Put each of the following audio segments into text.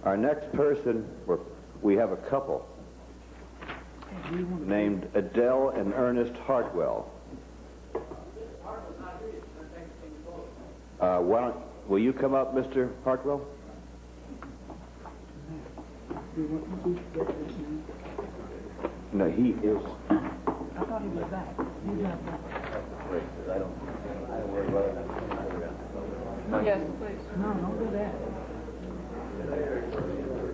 Our next person, we have a couple named Adelle and Ernest Hartwell. Will you come up, Mr. Hartwell? No, he is. I thought he was back. He's not back. I don't worry about it. Yes, please. No, don't do that.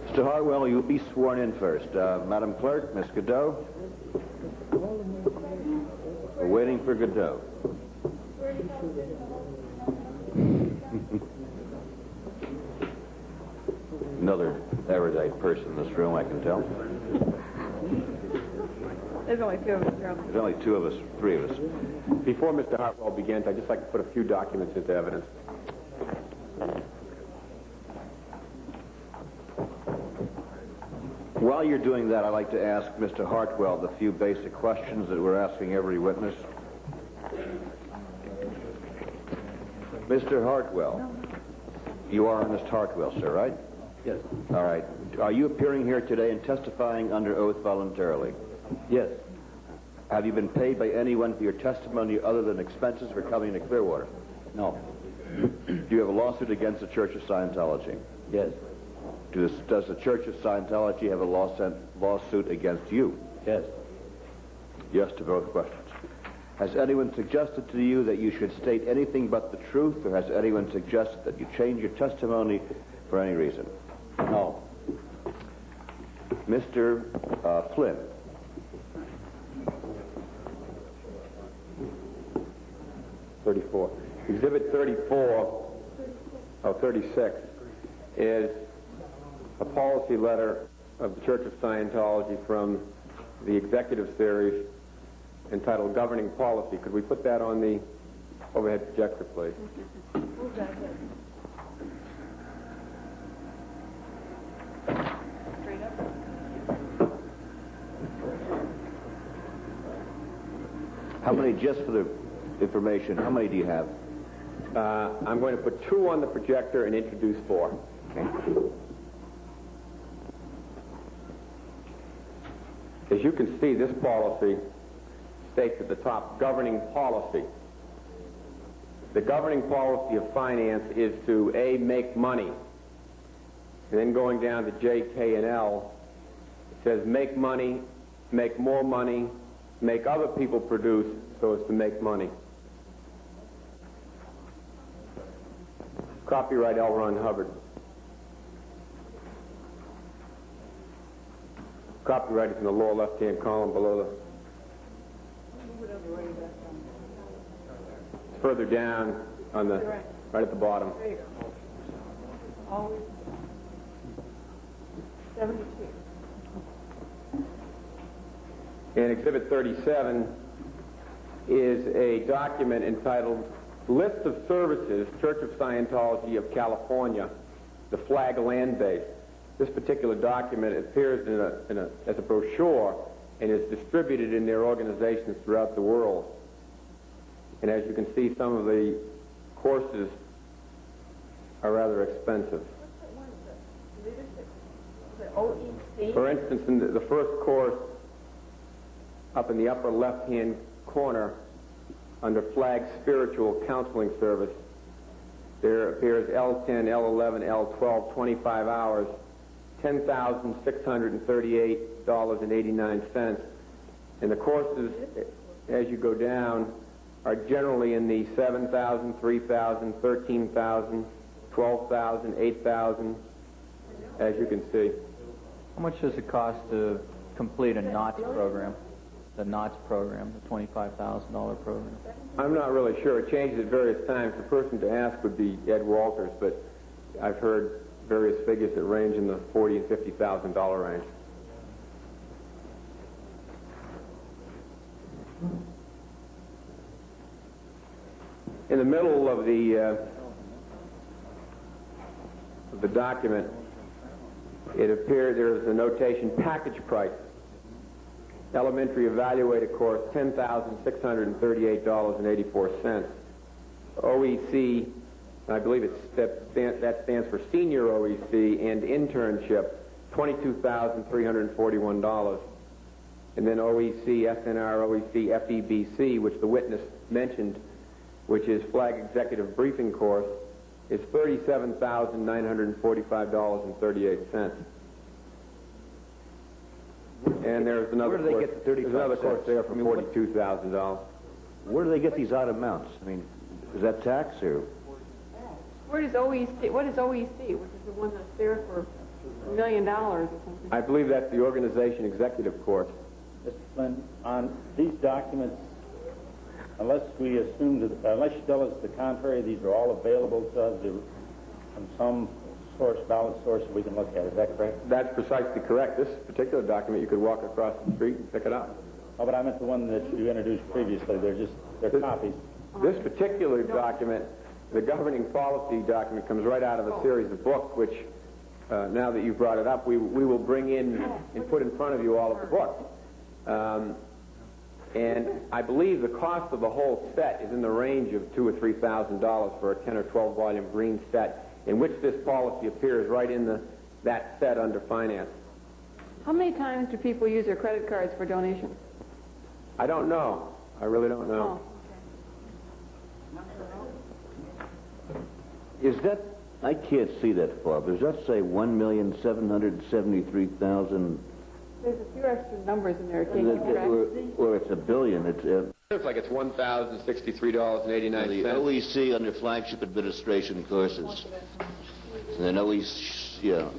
Mr. Hartwell, you'll be sworn in first. Madam Clerk, Miss Godot. We're waiting for Godot. Another erudite person in this room, I can tell. There's only two of us, Charlie. There's only two of us, three of us. Before Mr. Hartwell begins, I'd just like to put a few documents into evidence. While you're doing that, I'd like to ask Mr. Hartwell the few basic questions that we're asking every witness. Mr. Hartwell, you are Ernest Hartwell, sir, right? Yes. All right. Are you appearing here today and testifying under oath voluntarily? Yes. Have you been paid by anyone for your testimony other than expenses for coming to Clearwater? No. Do you have a lawsuit against the Church of Scientology? Yes. Does the Church of Scientology have a lawsuit against you? Yes. Yes to both questions. Has anyone suggested to you that you should state anything but the truth, or has anyone suggested that you change your testimony for any reason? No. Mr. Flynn. Exhibit 36 is a policy letter of the Church of Scientology from the executive series entitled Governing Policy. Could we put that on the overhead projector, please? Straight up. How many, just for the information, how many do you have? I'm going to put 2 on the projector and introduce 4. Okay. As you can see, this policy states at the top, governing policy. The governing policy of finance is to, A, make money. And then going down to J, K, and L, it says make money, make more money, make other people produce so as to make money. Copyright L. Ron Hubbard. Copyright is in the lower left-hand column below the... It's further down on the... right at the bottom. There you go. Always 72. And Exhibit 37 is a document entitled List of Services, Church of Scientology of California, the Flag Land Base. This particular document appears as a brochure and is distributed in their organizations throughout the world. And as you can see, some of the courses are rather expensive. The OEC? For instance, in the first course, up in the upper left-hand corner, under Flag Spiritual Counseling Service, there appears L10, L11, L12, 25 hours, $10,638.89. And the courses, as you go down, are generally in the $7,000, $3,000, $13,000, $12,000, $8,000, as you can see. How much does it cost to complete a NOTS program? The NOTS program, the $25,000 program? I'm not really sure. It changes at various times. The person to ask would be Ed Walters, but I've heard various figures that range in the $40,000 and $50,000 range. In the middle of the document, it appears there is a notation, package price. Elementary evaluated course, $10,638.84. OEC I believe that stands for senior OEC and internship, $22,341. And then OEC, SNR, OEC, FEBC, which the witness mentioned, which is Flag Executive Briefing Course, is $37,945.38. And there's another Where do they course, get the 35 there's another course cents? there for $42,000. Where do they get these odd amounts? I mean, is that tax or? Where does OEC, what is OEC, which is the one that's there for $1 million or something? I believe that's the organization executive course. Mr. Flynn, on these documents, unless we assume that, unless you tell us the contrary, these are all available to us from some source, valid source that we can look at. Is that correct? That's precisely correct. This particular document, you could walk across the street and pick it up. Oh, but I meant the one that you introduced previously. They're copies. This particular document, the governing policy document, comes right out of a series of books, which, now that you've brought it up, we will bring in and put in front of you all of the books. And I believe the cost of the whole set is in the range of $2,000 or $3,000 for a 10 or 12 volume green set, in which this policy appears right in that set under finance. How many times do people use their credit cards for donations? I don't know. I really don't know. Is that, I can't see that far, but does that say 1,773,000? There's a few extra numbers in there. Can you keep track? Or it's a billion. It's Looks like it's $1,063.89. the OEC under flagship administration courses. And then OEC, yeah.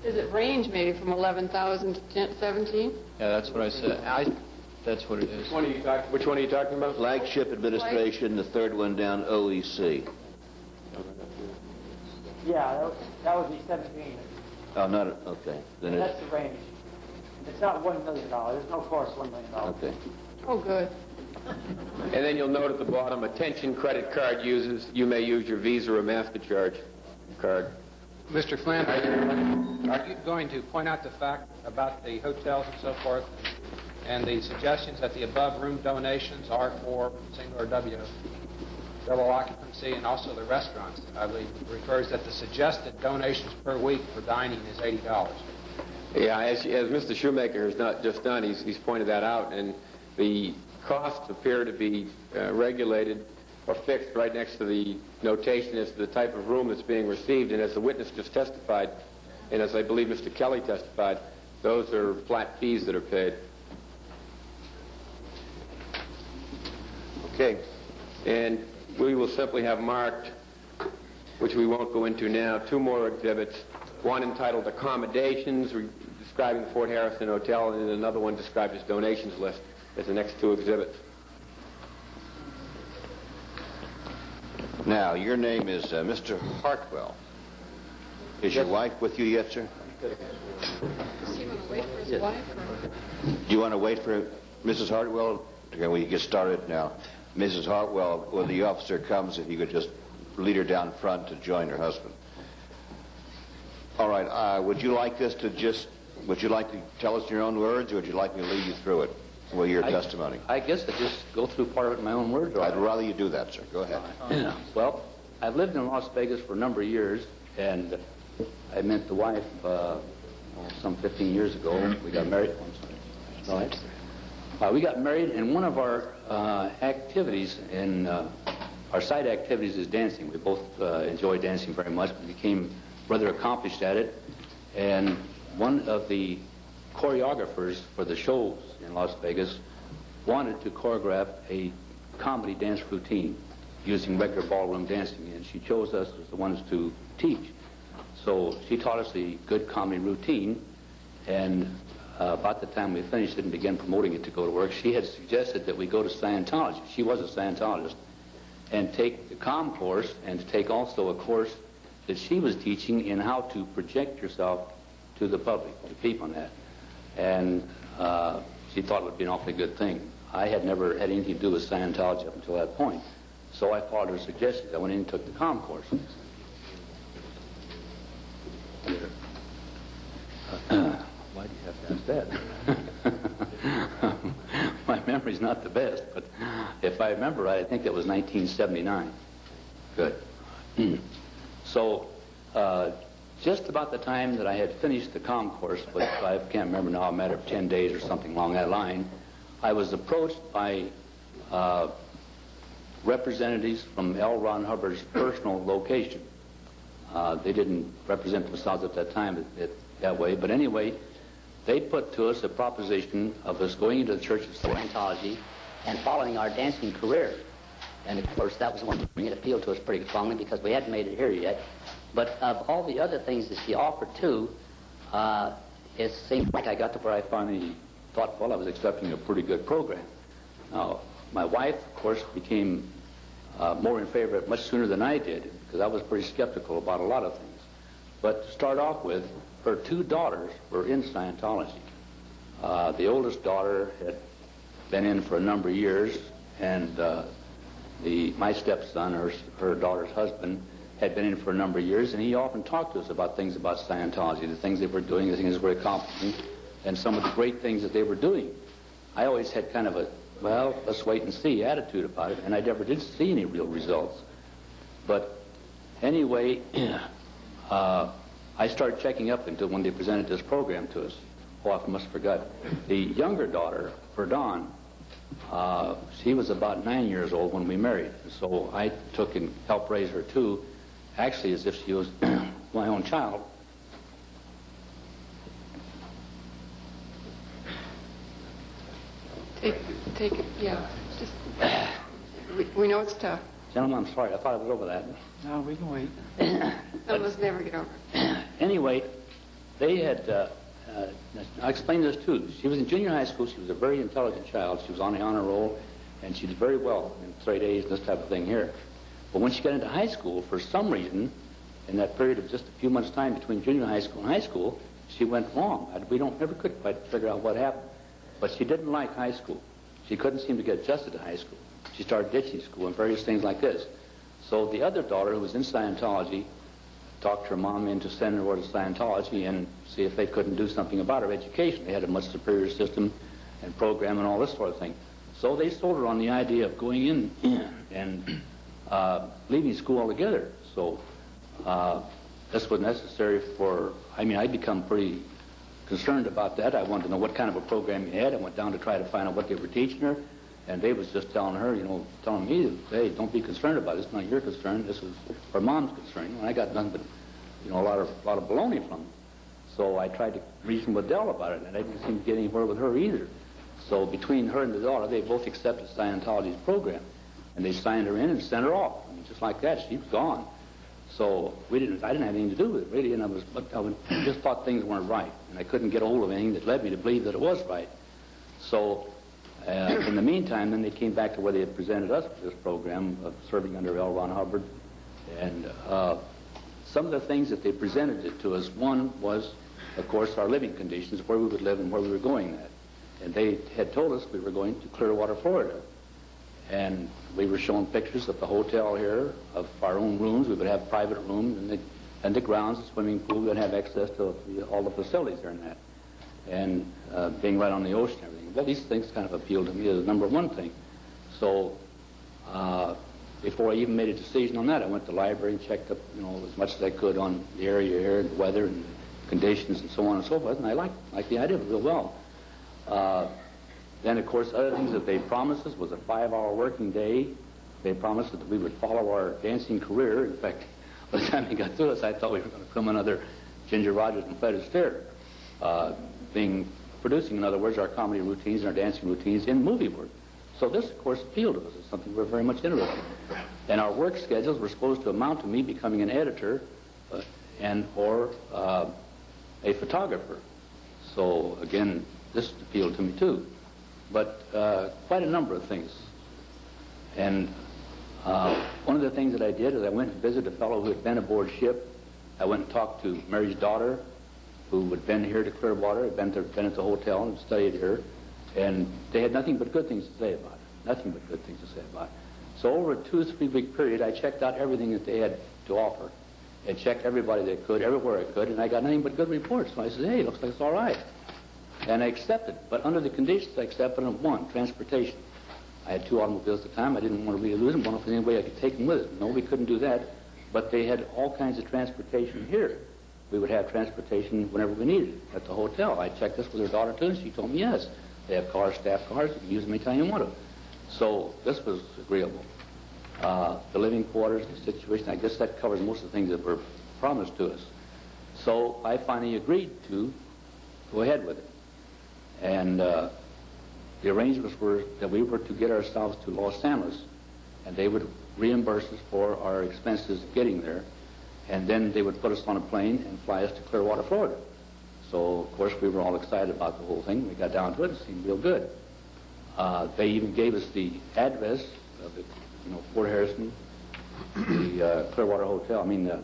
Does it range maybe from 11,000 to 17? Yeah, that's what I said. That's what it is. Which one are you talking about? Flagship administration, the third one down, OEC. Yeah, that would be 17. Oh, not, okay. Then That's the range. It's not $1 million. There's no course $1 million. okay. Oh, good. And then you'll note at the bottom, attention credit card users, you may use your Visa or MasterCard card. Mr. Flynn, are you going to point out the fact about the hotels and so forth and the suggestions that the above room donations are for single or double occupancy, and also the restaurants? I believe it refers that the suggested donations per week for dining is $80. Yeah, as Mr. Shoemaker has not just done, he's pointed that out, and the costs appear to be regulated or fixed right next to the notation as to the type of room that's being received. And as the witness just testified, and as I believe Mr. Kelly testified, those are flat fees that are paid. Okay. And we will simply have marked, which we won't go into now, two more exhibits. One entitled Accommodations, describing the Fort Harrison Hotel, and another one described as Donations List as the next two exhibits. Now, your name is Mr. Hartwell. Is your wife with you yet, sir? Does he want to wait for his wife? Do you want to wait for Mrs. Hartwell? Okay, we get started now. Mrs. Hartwell, when the officer comes, if you could just lead her down front to join her husband. All right, would you like to tell us in your own words, or would you like me to lead you through it with your testimony? I guess I just go through part of it in my own words. I'd rather you do that, sir. Go ahead. Well, I've lived in Las Vegas for a number of years, and I met the wife some 15 years ago. We got married once. Right. We got married, and one of our activities in our side activities is dancing. We both enjoy dancing very much. We became rather accomplished at it, and one of the choreographers for the shows in Las Vegas wanted to choreograph a comedy dance routine using regular ballroom dancing, and she chose us as the ones to teach. So she taught us the good comedy routine, and about the time we finished it and began promoting it to go to work, she had suggested that we go to Scientology. She was a Scientologist, and take the comm course, and to take also a course that she was teaching in how to project yourself to the public, to people on that. And she thought it would be an awfully good thing. I had never had anything to do with Scientology up until that point. So I followed her suggestions. I went in and took the comm course. Why do you have to ask that? My memory's not the best, but if I remember right, I think that was 1979. Good. So, just about the time that I had finished the comm course, which I can't remember now, a matter of 10 days or something along that line, I was approached by representatives from L. Ron Hubbard's personal location. They didn't represent themselves at that time that way, but anyway, they put to us a proposition of us going into the Church of Scientology and following our dancing career. And of course, that was one thing that appealed to us pretty strongly because we hadn't made it here yet. But of all the other things that she offered too, it seemed like I got to where I finally thought, well, I was accepting a pretty good program. Now, my wife, of course, became more in favor of it much sooner than I did because I was pretty skeptical about a lot of things. But to start off with, her two daughters were in Scientology. The oldest daughter had been in for a number of years, and my stepson, her daughter's husband, had been in for a number of years, and he often talked to us about things about Scientology, the things they were doing, the things they were accomplishing, and some of the great things that they were doing. I always had kind of a, well, let's wait and see attitude about it, and I never did see any real results. But anyway, I started checking up until when they presented this program to us. Oh, I must have forgot. The younger daughter, Verdon, she was about 9 years old when we married. So I took and helped raise her too, actually as if she was my own child. Take it, yeah. Just, we know it's tough. Gentlemen, I'm sorry. I thought I was over that. No, we can wait. Some of us never get over it. Anyway, they had, I explained this too. She was in junior high school. She was a very intelligent child. She was on the honor roll, and she did very well in straight A's and this type of thing here. But when she got into high school, for some reason, in that period of just a few months' time between junior high school and high school, she went wrong. We never could quite figure out what happened. But she didn't like high school. She couldn't seem to get adjusted to high school. She started ditching school and various things like this. So the other daughter, who was in Scientology, talked her mom into sending her to Scientology and see if they couldn't do something about her education. They had a much superior system and program and all this sort of thing. So they sold her on the idea of going in and leaving school altogether. So this was necessary for, I'd become pretty concerned about that. I wanted to know what kind of a program you had. I went down to try to find out what they were teaching her. And they was just telling her, telling me, hey, don't be concerned about it. It's not your concern. This is her mom's concern. And I got nothing but, a lot of baloney from them. So I tried to reason with Adelle about it, and I didn't seem to get anywhere with her either. So between her and the daughter, they both accepted Scientology's program. And they signed her in and sent her off. Just like that, she was gone. So I didn't have anything to do with it, really. And I just thought things weren't right. And I couldn't get a hold of anything that led me to believe that it was right. So in the meantime, then they came back to where they had presented us with this program of serving under L. Ron Hubbard. And some of the things that they presented it to us, one was, of course, our living conditions, where we would live and where we were going at. And they had told us we were going to Clearwater, Florida. And we were shown pictures of the hotel here, of our own rooms. We would have private rooms and the grounds, the swimming pool. We would have access to all the facilities there and that. And being right on the ocean and everything. Well, these things kind of appealed to me as the number one thing. So before I even made a decision on that, I went to the library and checked up, as much as I could on the area here, and the weather and conditions and so on and so forth. And I liked the idea of it real well. Then, of course, other things that they promised us was a 5-hour working day. They promised that we would follow our dancing career. In fact, by the time we got through this, I thought we were going to become another Ginger Rogers and Fred Astaire. Producing, in other words, our comedy routines and our dancing routines in movie work. So this, of course, appealed to us. It's something we're very much interested in. And our work schedules were supposed to amount to me becoming an editor or a photographer. So, again, this appealed to me, too. But quite a number of things. And one of the things that I did is I went and visited a fellow who had been aboard ship. I went and talked to Mary's daughter, who had been here to Clearwater, had been at the hotel and studied here. And they had nothing but good things to say about it. Nothing but good things to say about it. So over a 2 or 3 week period, I checked out everything that they had to offer. I checked everybody that could, everywhere I could, and I got nothing but good reports. So I said, hey, looks like it's all right. And I accepted, but under the conditions I accepted of one, transportation. I had 2 automobiles at the time. I didn't want to really lose them. I wanted to find any way I could take them with us. No, we couldn't do that. but they had all kinds of transportation here. We would have transportation whenever we needed it at the hotel. I checked this with her daughter too, and she told me yes. They have cars, staff cars, you can use them anytime you want to. So this was agreeable. The living quarters, the situation, I guess that covers most of the things that were promised to us. So I finally agreed to go ahead with it. And the arrangements were that we were to get ourselves to Los Angeles, and they would reimburse us for our expenses getting there, and then they would put us on a plane and fly us to Clearwater, Florida. So, of course, we were all excited about the whole thing. We got down to it. It seemed real good. They even gave us the address of the, Fort Harrison, the Clearwater Hotel. I mean, the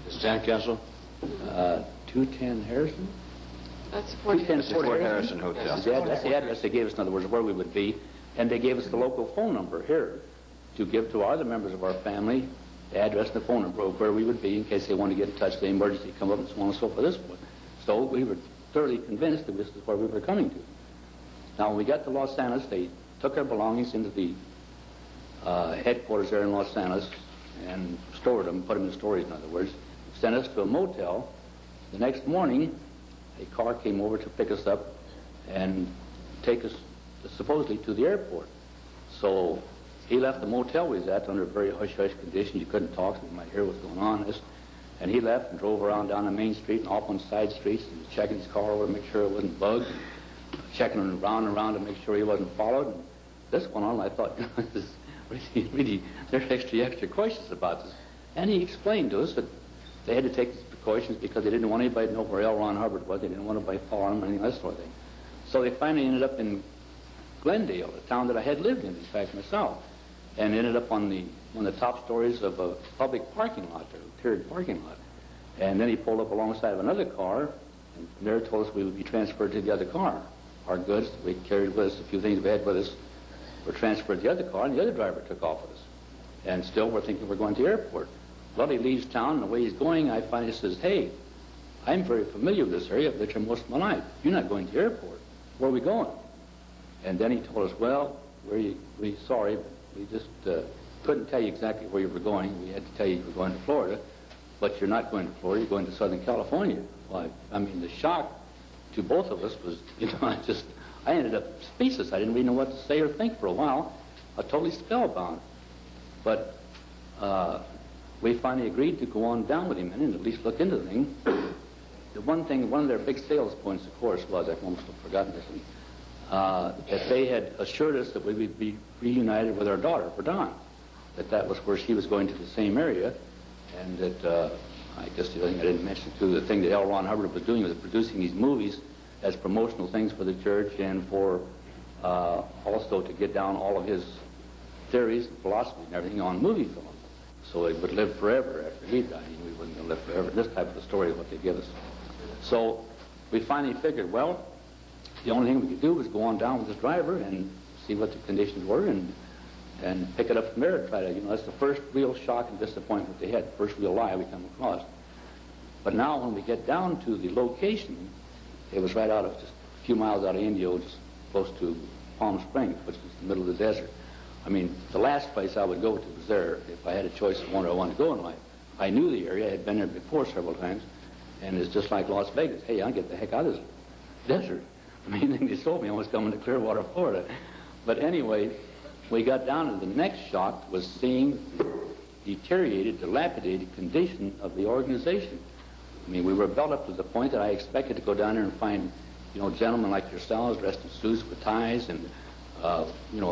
Sandcastle? 210 Harrison? That's Fort Harrison Hotel. That's the address they gave us, in other words, where we would be. And they gave us the local phone number here to give to other members of our family, the address and the phone number of where we would be in case they wanted to get in touch with the emergency, come up and so on and so forth. So we were thoroughly convinced that this is where we were coming to. Now, when we got to Los Angeles, they took our belongings into the headquarters there in Los Angeles and stored them, put them in storage, in other words, sent us to a motel. The next morning, a car came over to pick us up and take us supposedly to the airport. So he left the motel we was at under very hush-hush conditions. You couldn't talk, so you might hear what's going on. And he left and drove around down the main street and off on side streets and was checking his car over to make sure it wasn't bugged, checking him around and around to make sure he wasn't followed. And this went on, and I thought, this really, they're extra cautious about this. And he explained to us that they had to take these precautions because they didn't want anybody to know where L. Ron Hubbard was. They didn't want anybody following him or anything, that sort of thing. So they finally ended up in Glendale, a town that I had lived in fact, myself, and ended up on one of the top stories of a public parking lot, a tiered parking lot. And then he pulled up alongside of another car, and from there told us we would be transferred to the other car. Our goods, we carried with us a few things we had with us, were transferred to the other car, and the other driver took off with us. And still we're thinking we're going to the airport. Well, he leaves town, and the way he's going, I finally says, hey, I'm very familiar with this area. I've lived here most of my life. You're not going to the airport. Where are we going? And then he told us, well, we're sorry, but we just couldn't tell you exactly where you were going. We had to tell you you were going to Florida, but you're not going to Florida. You're going to Southern California. Well, I mean, the shock to both of us was, I ended up speechless. I didn't really know what to say or think for a while. I was totally spellbound. But we finally agreed to go on down with him and at least look into the thing. One of their big sales points, of course, was, I've almost forgotten this, that they had assured us that we would be reunited with our daughter, for Dawn. That was where she was going to the same area, and that, I guess the other thing I didn't mention too, the thing that L. Ron Hubbard was doing was producing these movies as promotional things for the church and for also to get down all of his theories and philosophy and everything on movie film. So it would live forever after he died. We wouldn't live forever. This type of a story is what they give us. So we finally figured, well, the only thing we could do was go on down with this driver and see what the conditions were and pick it up from there and try to, that's the first real shock and disappointment they had, the first real lie we come across. But now when we get down to the location, it was right out of just a few miles out of Indio, just close to Palm Springs, which is the middle of the desert. I mean, the last place I would go to was there if I had a choice of where I wanted to go in life. I knew the area. I had been there before several times, and it's just like Las Vegas. Hey, I'll get the heck out of this desert. The main thing they told me I was coming to Clearwater, Florida. But anyway, we got down, and the next shock was seeing the deteriorated, dilapidated condition of the organization. I mean, we were built up to the point that I expected to go down there and find, gentlemen like yourselves dressed in suits with ties and,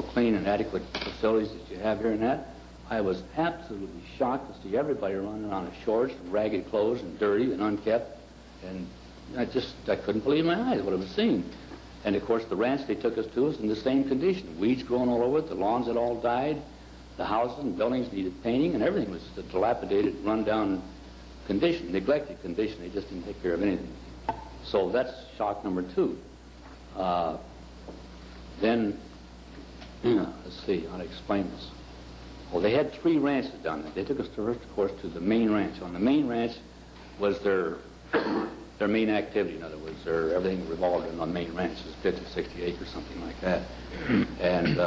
clean and adequate facilities that you have here and that. I was absolutely shocked to see everybody running around in shorts and ragged clothes and dirty and unkept. And I couldn't believe my eyes what I was seeing. And of course, the ranch they took us to was in the same condition. Weeds growing all over it, the lawns had all died, the houses and buildings needed painting, and everything was a dilapidated, run-down condition, neglected condition. They just didn't take care of anything. So that's shock number 2. Then, let's see how to explain this. Well, they had 3 ranches down there. They took us first, of course, to the main ranch. On the main ranch was their main activity. In other words, everything revolved on the main ranch. It was 50, 60 acres, something like that. And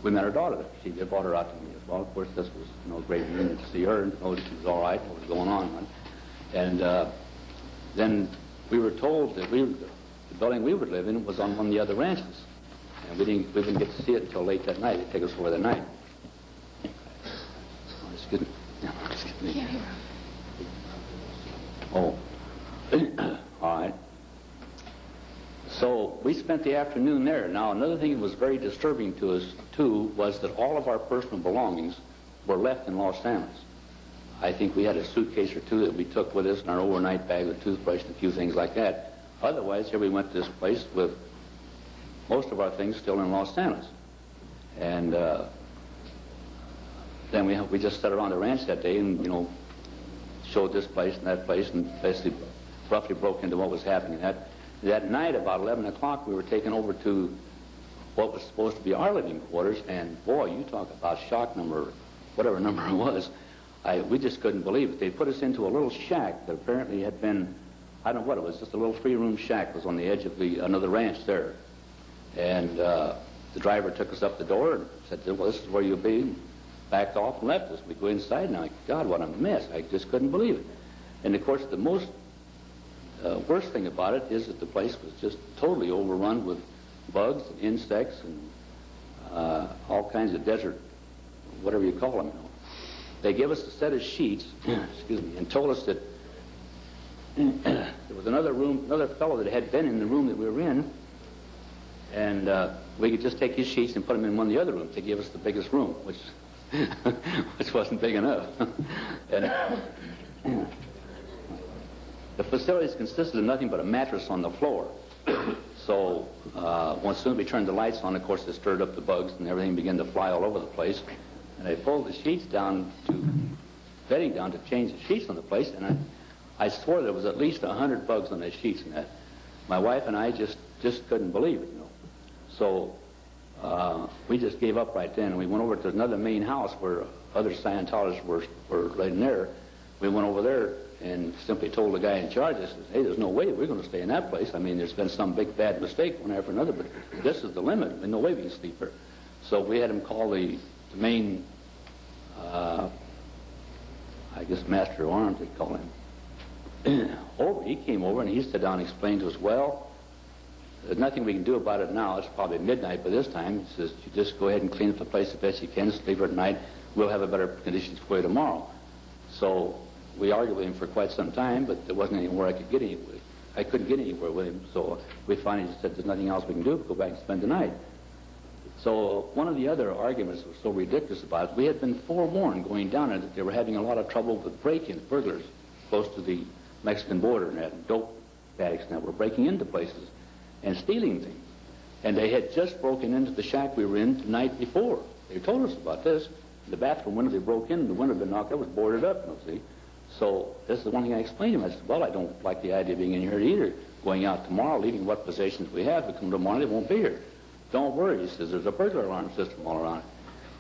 we met her daughter. She brought her out to me as well. Of course, this was a great reunion to see her and know that she was all right, what was going on. And then we were told that the building we would live in was on one of the other ranches. And we didn't get to see it until late that night. They'd take us over that night. Oh, excuse me. Excuse me. Oh. All right. So we spent the afternoon there. Now, another thing that was very disturbing to us, too, was that all of our personal belongings were left in Los Angeles. I think we had a suitcase or two that we took with us in our overnight bag with a toothbrush and a few things like that. Otherwise, here we went to this place with most of our things still in Los Angeles. And then we just sat around the ranch that day and, showed this place and that place and basically roughly broke into what was happening. That night, about 11 o'clock, we were taken over to what was supposed to be our living quarters, and boy, you talk about shock number, whatever number it was, we just couldn't believe it. They put us into a little shack that apparently had been, I don't know what it was, just a little three-room shack. It was on the edge of another ranch there. And the driver took us up the door and said, well, this is where you'll be. Backed off and left us. We go inside and God, what a mess. I just couldn't believe it. And of course, the most worst thing about it is that the place was just totally overrun with bugs and insects and all kinds of desert, whatever you call them. They gave us a set of sheets, excuse me, and told us that there was another fellow that had been in the room that we were in, and we could just take his sheets and put them in one of the other rooms. They gave us the biggest room, which wasn't big enough. And the facilities consisted of nothing but a mattress on the floor. So as soon as we turned the lights on, of course, it stirred up the bugs and everything began to fly all over the place. And I pulled the sheets down bedding down to change the sheets on the place, and I swore there was at least 100 bugs on the sheets. And that my wife and I just couldn't believe it, So we just gave up right then, and we went over to another main house where other Scientologists were right in there. We went over there and simply told the guy in charge, I said, hey, there's no way we're going to stay in that place. I mean, there's been some big bad mistake one after another, but this is the limit. There's no way we can sleep here. So we had him call the main, I guess, master of arms, they call him. He came over and he sat down and explained to us, well, there's nothing we can do about it now. It's probably midnight by this time. He says, you just go ahead and clean up the place the best you can, sleep here at night. We'll have a better conditions for you tomorrow. So we argued with him for quite some time, but there wasn't anywhere I could get anywhere. I couldn't get anywhere with him. So we finally just said, there's nothing else we can do but go back and spend the night. So one of the other arguments that was so ridiculous about it, we had been forewarned going down there that they were having a lot of trouble with break-ins, burglars, close to the Mexican border, and that dope addicts that were breaking into places and stealing things. And they had just broken into the shack we were in the night before. They told us about this. The bathroom window they broke in, the window had been knocked out, was boarded up, see. So this is the one thing I explained to him. I said, well, I don't like the idea of being in here either. Going out tomorrow, leaving what possessions we have, we come tomorrow, they won't be here. Don't worry, he says, there's a burglar alarm system all around it.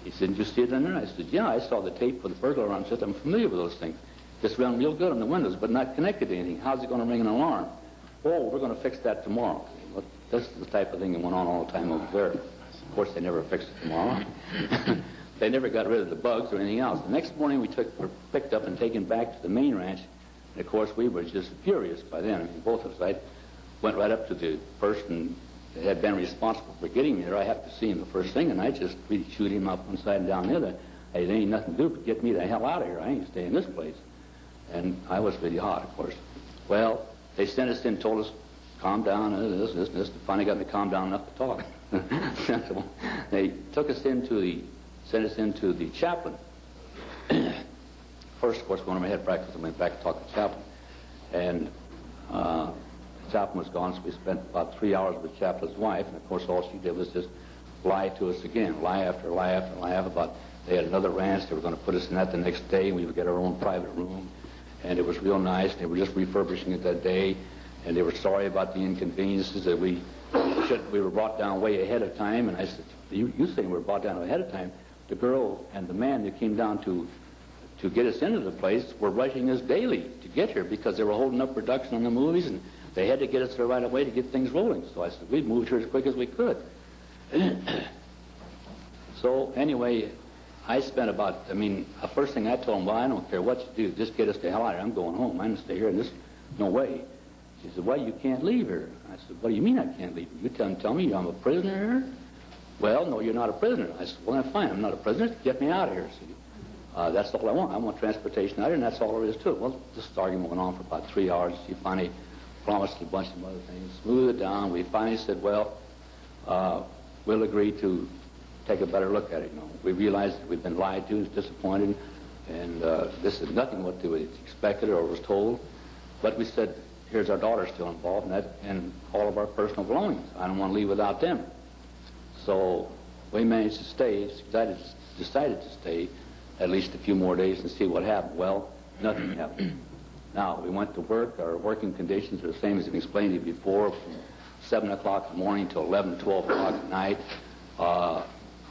He said, did you see it in there? I said, yeah, I saw the tape for the burglar alarm system. I'm familiar with those things. Just run real good on the windows, but not connected to anything. How's it going to ring an alarm? Oh, we're going to fix that tomorrow. Well, this is the type of thing that went on all the time over there. Of course, they never fixed it tomorrow. They never got rid of the bugs or anything else. The next morning, were picked up and taken back to the main ranch. And, of course, we were just furious by then. I mean, both of us. I went right up to the person that had been responsible for getting me there. I happened to see him the first thing, and I just really chewed him up one side and down the other. Hey, there ain't nothing to do but get me the hell out of here. I ain't staying in this place. And I was really hot, of course. Well, they sent us in, told us, calm down, this. Finally got me calmed down enough to talk. So they took us sent us into the chaplain. First, of course, when I had breakfast, I went back to talk to the chaplain. And the chaplain was gone, so we spent about 3 hours with the chaplain's wife. And, of course, all she did was just lie to us again, lie after lie after lie about they had another ranch, they were going to put us in that the next day, and we would get our own private room. And it was real nice. They were just refurbishing it that day. And they were sorry about the inconveniences that we were brought down way ahead of time. And I said, you saying we were brought down ahead of time? The girl and the man that came down to get us into the place were rushing us daily to get here because they were holding up production on the movies, and they had to get us there right away to get things rolling. So I said, we'd move here as quick as we could. So anyway, I spent about, the first thing I told him, well, I don't care what you do, just get us the hell out of here. I'm going home. I'm going to stay here. And no way. She said, well, you can't leave here. I said, what do you mean I can't leave? You tell me I'm a prisoner here? Well, no, you're not a prisoner. I said, well, then fine. I'm not a prisoner. Get me out of here. See? That's all I want. I want transportation out here, and that's all there is to it. Well, this argument went on for about 3 hours. She finally promised a bunch of other things, smoothed it down. We finally said, well, we'll agree to take a better look at it. We realized that we've been lied to, disappointed, and this is nothing what we expected or was told. But we said, here's our daughter still involved, and all of our personal belongings. I don't want to leave without them. So we managed to stay, decided to stay at least a few more days and see what happened. Well, nothing happened. Now, we went to work. Our working conditions are the same as I explained to you before, from 7 o'clock in the morning till 11, 12 o'clock at night.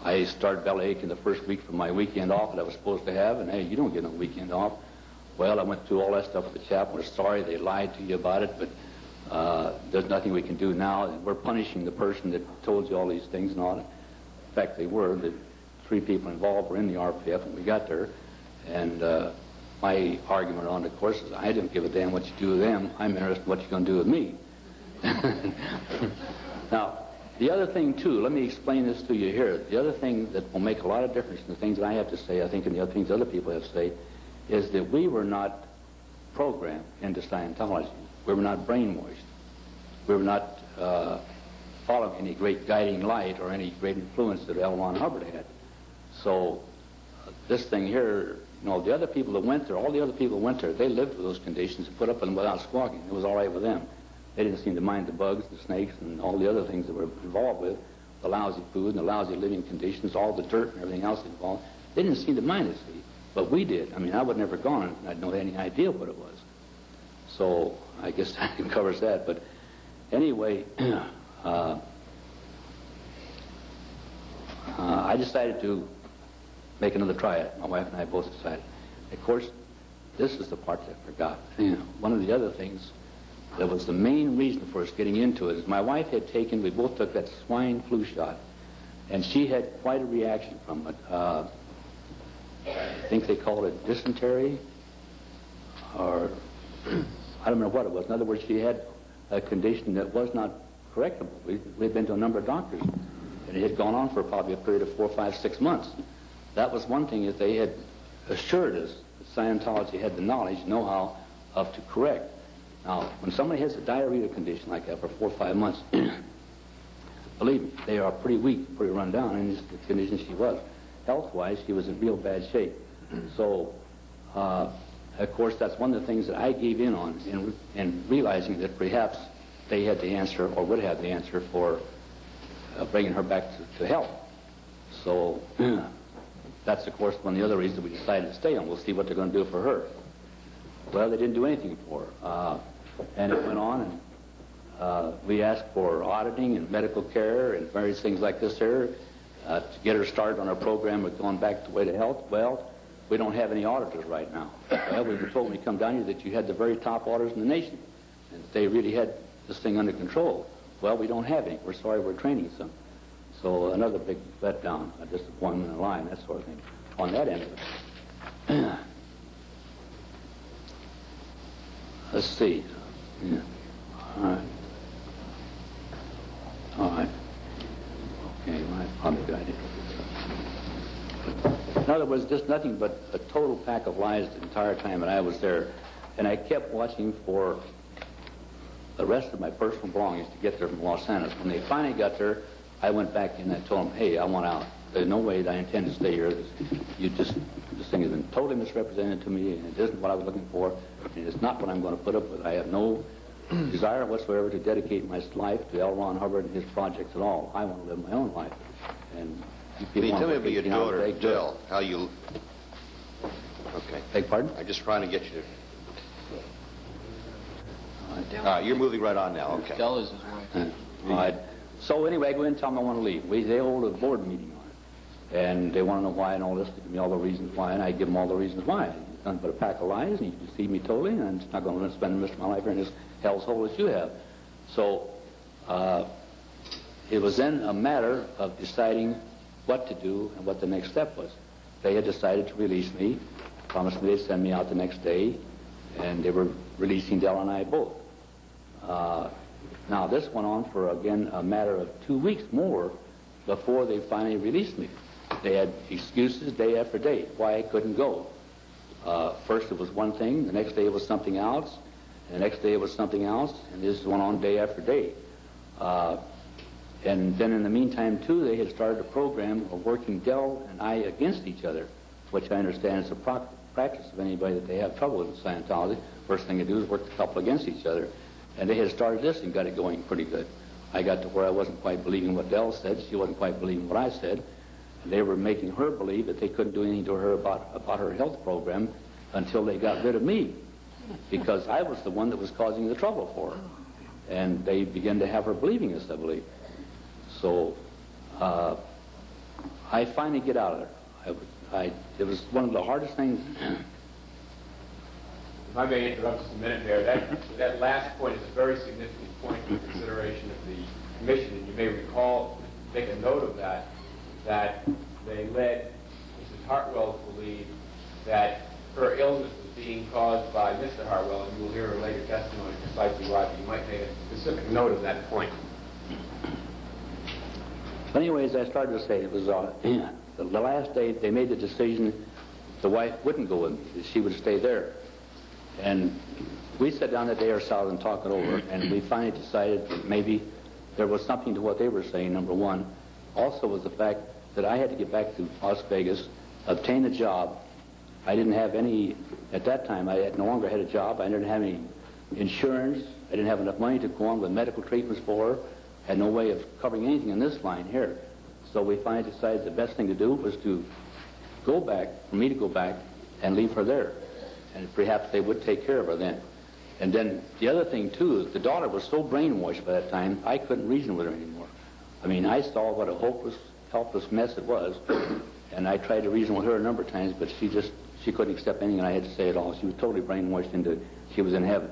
I started belly aching the first week from my weekend off that I was supposed to have, and hey, you don't get no weekend off. Well, I went through all that stuff with the chaplain. We're sorry they lied to you about it, but there's nothing we can do now. We're punishing the person that told you all these things and all that. In fact, they were. The 3 people involved were in the RPF when we got there. And my argument on the course is I didn't give a damn what you do with them. I'm interested in what you're going to do with me. Now, the other thing, too, let me explain this to you here. The other thing that will make a lot of difference in the things that I have to say, I think, and the other things other people have to say, is that we were not programmed into Scientology. We were not brainwashed. We were not following any great guiding light or any great influence that L. Ron Hubbard had. So this thing here, the other people that went there, all the other people that went there, they lived with those conditions and put up with them without squawking. It was all right with them. They didn't seem to mind the bugs, the snakes, and all the other things that were involved with, the lousy food and the lousy living conditions, all the dirt and everything else involved. They didn't seem to mind it, see. But we did. I would never gone, and I'd no any idea what it was. So I guess that covers that. But anyway, I decided to make another try at it. My wife and I both decided. Of course, this is the part that I forgot. One of the other things that was the main reason for us getting into it is my wife had taken, we both took that swine flu shot, and she had quite a reaction from it. I think they called it dysentery, or I don't remember what it was. In other words, she had a condition that was not correctable. We'd been to a number of doctors, and it had gone on for probably a period of 4, 5, 6 months. That was one thing that they had assured us that Scientology had the knowledge, know-how of to correct. Now, when somebody has a diarrhea condition like that for 4 or 5 months, believe me, they are pretty weak, pretty run down, and in the condition she was. Health-wise, she was in real bad shape. So, of course, that's one of the things that I gave in on in realizing that perhaps they had the answer or would have the answer for bringing her back to health. So that's, of course, one of the other reasons we decided to stay on. We'll see what they're going to do for her. Well, they didn't do anything for her. And it went on, and we asked for auditing and medical care and various things like this here to get her started on our program of going back the way to health. Well, we don't have any auditors right now. Well, we were told when we come down here that you had the very top auditors in the nation, and they really had this thing under control. Well, we don't have any. We're sorry, we're training some. So another big letdown, a disappointment in line, that sort of thing, on that end of it. Let's see. Yeah. All right. All right. Okay, well, that's probably a good idea. In other words, just nothing but a total pack of lies the entire time that I was there. And I kept watching for the rest of my personal belongings to get there from Los Angeles. When they finally got there, I went back in and I told them, hey, I want out. There's no way that I intend to stay here. This thing has been totally misrepresented to me, and it isn't what I was looking for, and it's not what I'm going to put up with. I have no desire whatsoever to dedicate my life to L. Ron Hubbard and his projects at all. I want to live my own life. And Can you tell me about your daughter, Adelle, how you... Okay. Beg pardon? I'm just trying to get you to... you're moving right on now, okay. Adelle is his wife. All right. So anyway, I go in and tell them I want to leave. They hold a board meeting on it. And they want to know why and all this. They give me all the reasons why, and I give them all the reasons why. It's nothing but a pack of lies, and you deceive me totally, and I'm just not going to spend the rest of my life here in this hell's hole as you have. So it was then a matter of deciding what to do and what the next step was. They had decided to release me, promised me they'd send me out the next day, and they were releasing Dell and I both. Now, this went on for, again, a matter of 2 weeks more before they finally released me. They had excuses day after day why I couldn't go. First it was one thing, the next day it was something else, and the next day it was something else, and this went on day after day. And then in the meantime, too, they had started a program of working Dell and I against each other, which I understand is a practice of anybody that they have trouble with in Scientology. First thing they do is work the couple against each other. And they had started this and got it going pretty good. I got to where I wasn't quite believing what Dell said. She wasn't quite believing what I said. And they were making her believe that they couldn't do anything to her about her health program until they got rid of me, because I was the one that was causing the trouble for her. And they began to have her believing this, I believe. So I finally get out of there. It was one of the hardest things. If I may interrupt just a minute there, that last point is a very significant point in consideration of the commission, and you may recall, make a note of that they led Mrs. Hartwell to believe that her illness was being caused by Mr. Hartwell, and you will hear her later testimony precisely why, but you might make a specific note of that point. Anyways, I started to say it was the last day they made the decision the wife wouldn't go with me, that she would stay there. And we sat down that day ourselves and talked it over, and we finally decided that maybe there was something to what they were saying, number one. Also was the fact that I had to get back to Las Vegas, obtain a job. I didn't have any, at that time, I no longer had a job. I didn't have any insurance. I didn't have enough money to go on with medical treatments for her. Had no way of covering anything in this line here. So we finally decided the best thing to do was to go back, for me to go back and leave her there. And perhaps they would take care of her then. And then the other thing, too, is the daughter was so brainwashed by that time, I couldn't reason with her anymore. I mean, I saw what a hopeless, helpless mess it was, and I tried to reason with her a number of times, but she couldn't accept anything I had to say at all. She was totally brainwashed into she was in heaven.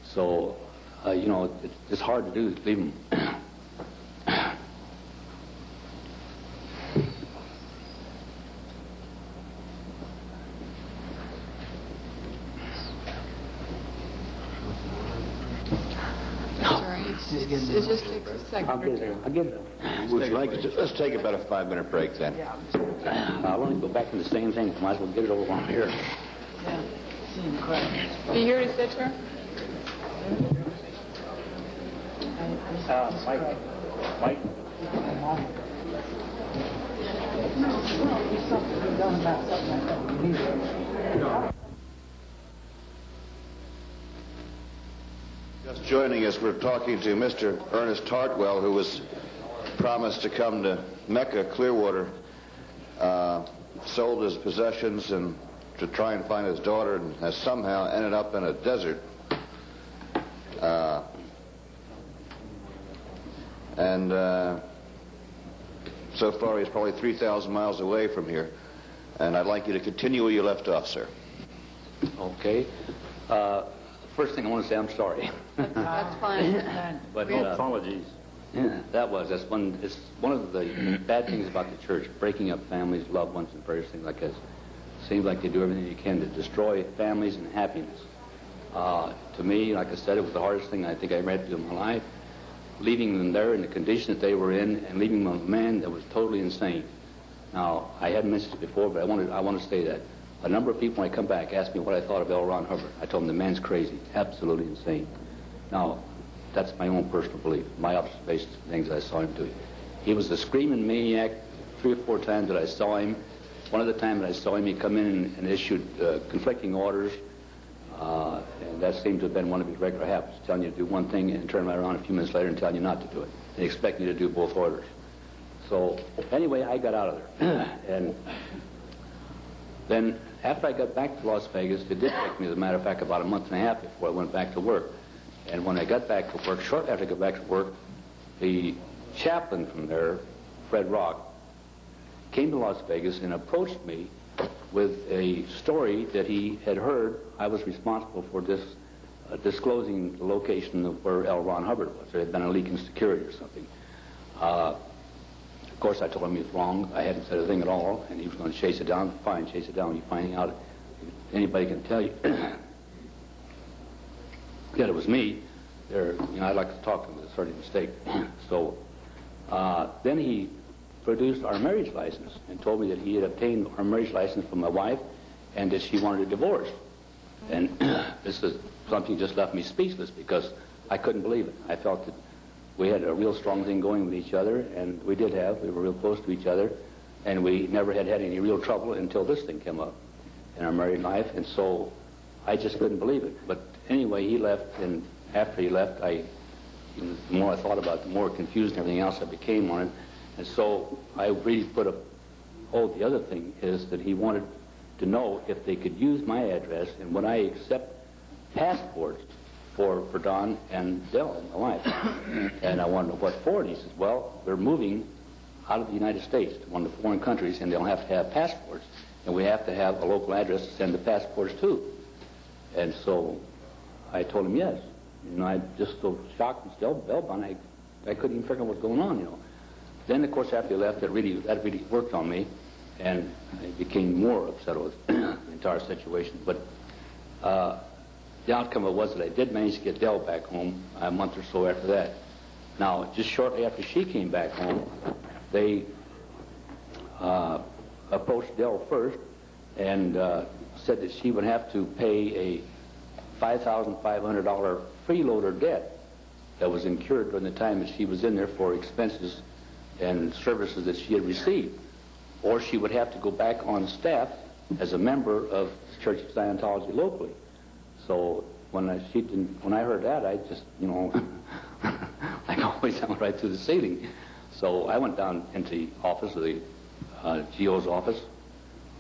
So, you know, it's hard to do, leave them. It just takes a second or two. I'll get it. Would you like to, let's take about a 5-minute break then. I'll only go back to the same thing. Might as well get it over while I'm here. Are you here to sit, sir? Mike. Just joining us, we're talking to Mr. Ernest Hartwell, who was promised to come to Mecca, Clearwater, sold his possessions and to try and find his daughter, and has somehow ended up in a desert. So far he's probably 3,000 miles away from here. And I'd like you to continue where you left off, sir. Okay. First thing I want to say, I'm sorry. That's fine. But Apologies. yeah, it's one of the bad things about the church, breaking up families, loved ones, and various things like this. Seems like they do everything they can to destroy families and happiness. To me, like I said, it was the hardest thing I think I ever had to do in my life. Leaving them there in the condition that they were in, and leaving them with a man that was totally insane. Now, I hadn't mentioned it before, but I want to say that. A number of people, when I come back, ask me what I thought of L. Ron Hubbard. I told them the man's crazy, absolutely insane. Now, that's my own personal belief, my observations, things I saw him doing. He was a screaming maniac 3 or 4 times that I saw him. One of the times that I saw him, he come in and issued conflicting orders, and that seemed to have been one of his regular habits, telling you to do one thing and turn right around a few minutes later and telling you not to do it, and expecting you to do both orders. So, anyway, I got out of there. And then, after I got back to Las Vegas, it did take me, as a matter of fact, about a month and a half before I went back to work. And when I got back to work, shortly after I got back to work, the chaplain from there, Fred Rock, came to Las Vegas and approached me with a story that he had heard I was responsible for disclosing the location of where L. Ron Hubbard was. There had been a leak in security or something. Of course, I told him he was wrong. I hadn't said a thing at all, and he was going to chase it down. Fine, chase it down. You're finding out. Anybody can tell you that it was me. I'd like to talk to him with a certain mistake. So then he produced our marriage license and told me that he had obtained our marriage license from my wife and that she wanted a divorce. And this is something that just left me speechless because I couldn't believe it. I felt that we had a real strong thing going with each other, and we did have. We were real close to each other, and we never had any real trouble until this thing came up in our married life, and so I just couldn't believe it. But anyway, he left, and after he left, the more I thought about it, the more confused and everything else I became on it, and so I really put the other thing is that he wanted to know if they could use my address, and would I accept passports for Don and Adelle, my wife. And I wanted to know what for, and he says, well, they're moving out of the United States to one of the foreign countries, and they'll have to have passports, and we have to have a local address to send the passports to. And so I told him yes. I just so shocked and spellbound, I couldn't even figure out what's going on, Then, of course, after he left, that really worked on me, and I became more upset with the entire situation. But the outcome of it was that I did manage to get Adelle back home a month or so after that. Now, just shortly after she came back home, they approached Adelle first and said that she would have to pay a $5,500 freeloader debt that was incurred during the time that she was in there for expenses and services that she had received, or she would have to go back on staff as a member of the Church of Scientology locally. So when I heard that, I just, like always, I went right through the ceiling. So I went down into the office of the GO's office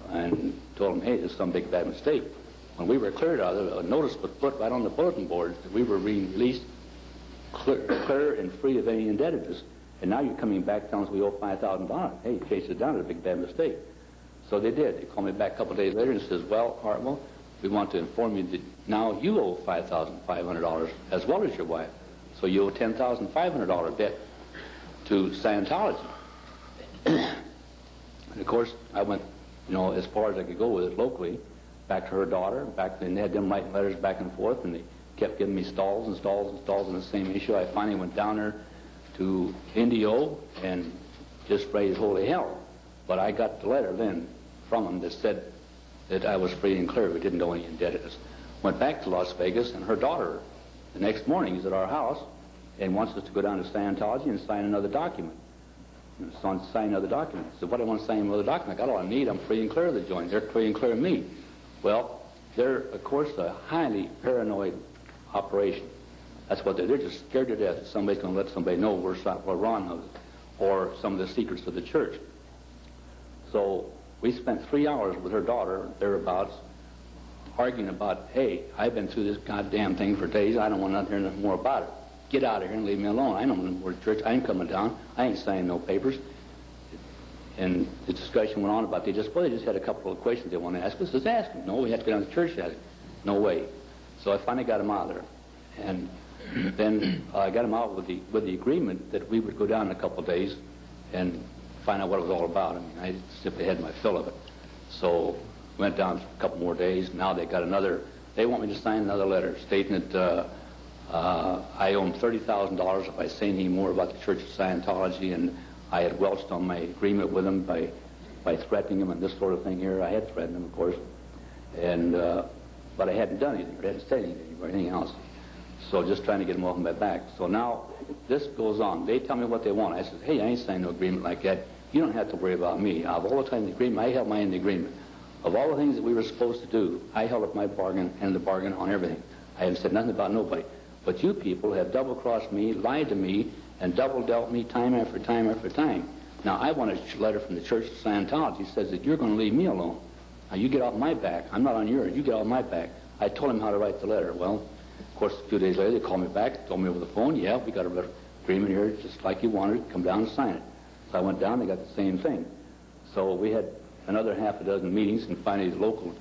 and told him, hey, this is some big bad mistake. When we were cleared out of it, a notice was put right on the bulletin board that we were being released clear and free of any indebtedness. And now you're coming back telling us we owe $5,000. Hey, chase it down, it's a big bad mistake. So they did. They called me back a couple of days later and says, well, Hartwell, we want to inform you that now you owe $5,500 as well as your wife. So you owe $10,500 debt to Scientology. And of course, I went, as far as I could go with it locally, back to her daughter, and they had them writing letters back and forth, and they kept giving me stalls and stalls and stalls on the same issue. I finally went down there to Indio and just raised holy hell. But I got the letter then from them that said that I was free and clear. We didn't owe any indebtedness. Went back to Las Vegas, and her daughter the next morning is at our house and wants us to go down to Scientology and sign another document. Sign another document. So what do I want to sign another document? I got all I need. I'm free and clear of the joint. They're free and clear of me. Well, they're, of course, a highly paranoid operation. That's what they're just scared to death that somebody's going to let somebody know we're wrong of it, or some of the secrets of the church. So we spent 3 hours with her daughter, thereabouts, arguing about, hey, I've been through this goddamn thing for days. I don't want to hear nothing more about it. Get out of here and leave me alone. I don't know where the church. I ain't coming down. I ain't signing no papers. And the discussion went on about they just had a couple of questions they want to ask us. Just ask them. No, we have to go down to the church to ask them. No way. So I finally got them out of there. And then I got them out with the agreement that we would go down in a couple of days and find out what it was all about. I mean, I simply had my fill of it. So went down a couple more days. Now they got they want me to sign another letter stating that I owe them $30,000 if I say any more about the Church of Scientology, and I had welched on my agreement with them by threatening them and this sort of thing here. I had threatened them, of course, and but I hadn't done anything. I hadn't said anything or anything else. So just trying to get them off my back. So now this goes on. They tell me what they want. I said, hey, I ain't signing no agreement like that. You don't have to worry about me. Of all the time in the agreement, I held my end of the agreement. Of all the things that we were supposed to do, I held up my bargain and the bargain on everything. I haven't said nothing about nobody. But you people have double-crossed me, lied to me, and double-dealt me time after time after time. Now, I want a letter from the Church of Scientology that says that you're going to leave me alone. Now, you get off my back. I'm not on yours. You get off my back. I told him how to write the letter. Well, of course, a few days later, they called me back, told me over the phone, yeah, we got an agreement here just like you wanted. Come down and sign it. So I went down. They got the same thing. So we had another half a dozen meetings, and finally the local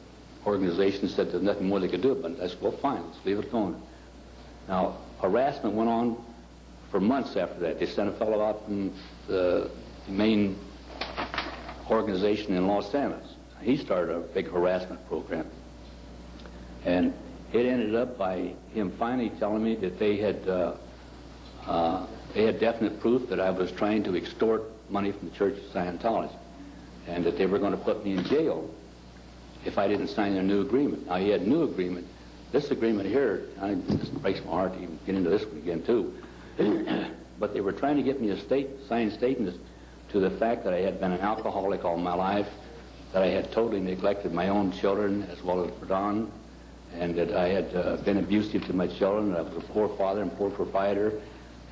organization said there's nothing more they could do about it. I said, well, fine, let's leave it going. Now, harassment went on for months after that. They sent a fellow out from the main organization in Los Angeles. He started a big harassment program. And it ended up by him finally telling me that they had definite proof that I was trying to extort money from the Church of Scientology, and that they were going to put me in jail if I didn't sign their new agreement. Now, he had a new agreement. This agreement here, it breaks my heart to even get into this one again, too. But they were trying to get me to sign statements to the fact that I had been an alcoholic all my life, that I had totally neglected my own children as well as Verdun, and that I had been abusive to my children, that I was a poor father and poor provider,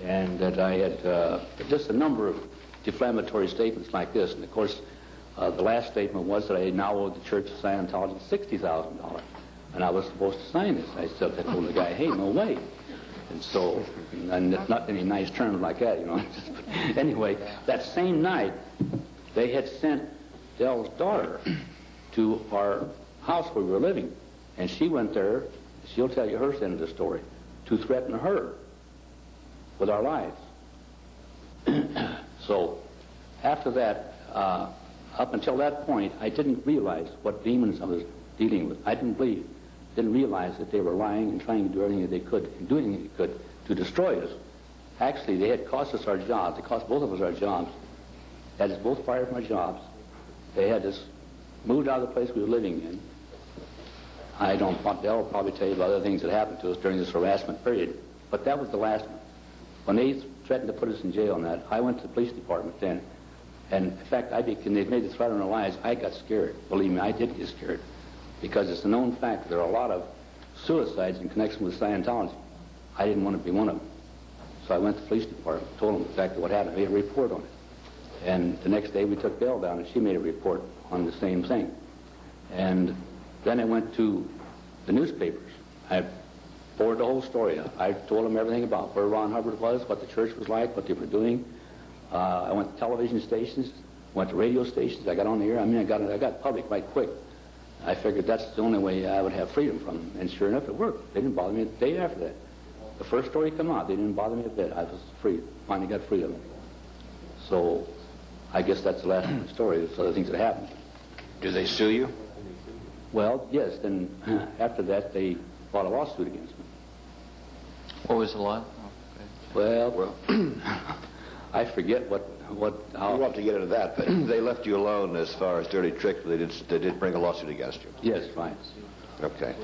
and that I had just a number of defamatory statements like this. And, of course, the last statement was that I now owed the Church of Scientology $60,000, and I was supposed to sign this. I told the guy, hey, no way. And so, and not any nice terms like that, you know. Anyway, that same night, they had sent Adele's daughter to our house where we were living, and she went there, she'll tell you her end of the story, to threaten her with our lives. So, after that, up until that point, I didn't realize what demons I was dealing with. I didn't realize that they were lying and trying to do everything that they could, and doing anything they could to destroy us. Actually, they had cost us our jobs. They cost both of us our jobs. They had us both fired from our jobs. They had us moved out of the place we were living in. I don't want Adelle will probably tell you about other things that happened to us during this harassment period, but that was the last one. When they threatened to put us in jail on that, I went to the police department then, and in fact, they made the threat on our lives. I got scared. Believe me, I did get scared, because it's a known fact there are a lot of suicides in connection with Scientology. I didn't want to be one of them. So I went to the police department, told them exactly what happened, made a report on it. And the next day we took Adelle down, and she made a report on the same thing. And then I went to the newspapers. I forwarded the whole story. I told them everything about where Ron Hubbard was, what the church was like, what they were doing. I went to television stations, went to radio stations. I got on the air. I mean, I got public right quick. I figured that's the only way I would have freedom from them. And sure enough, it worked. They didn't bother me a day after that. The first story came out, they didn't bother me a bit. I was free. Finally got freedom. So I guess that's the last story. There's other things that happened. Do they sue you? Well, yes. Then after that, they brought a lawsuit against me. What was the law? Well, I forget how. You want to get into that, but they left you alone as far as dirty tricks. They did bring a lawsuit against you. Yes, right. Okay.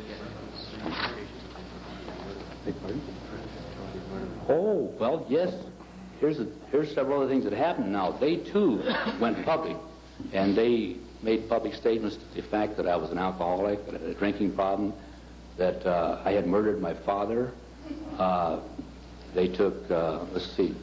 Oh, well, yes. Here's several other things that happened now. They, too, went public, and they made public statements to the fact that I was an alcoholic, that I had a drinking problem, that I had murdered my father. They took, let's see,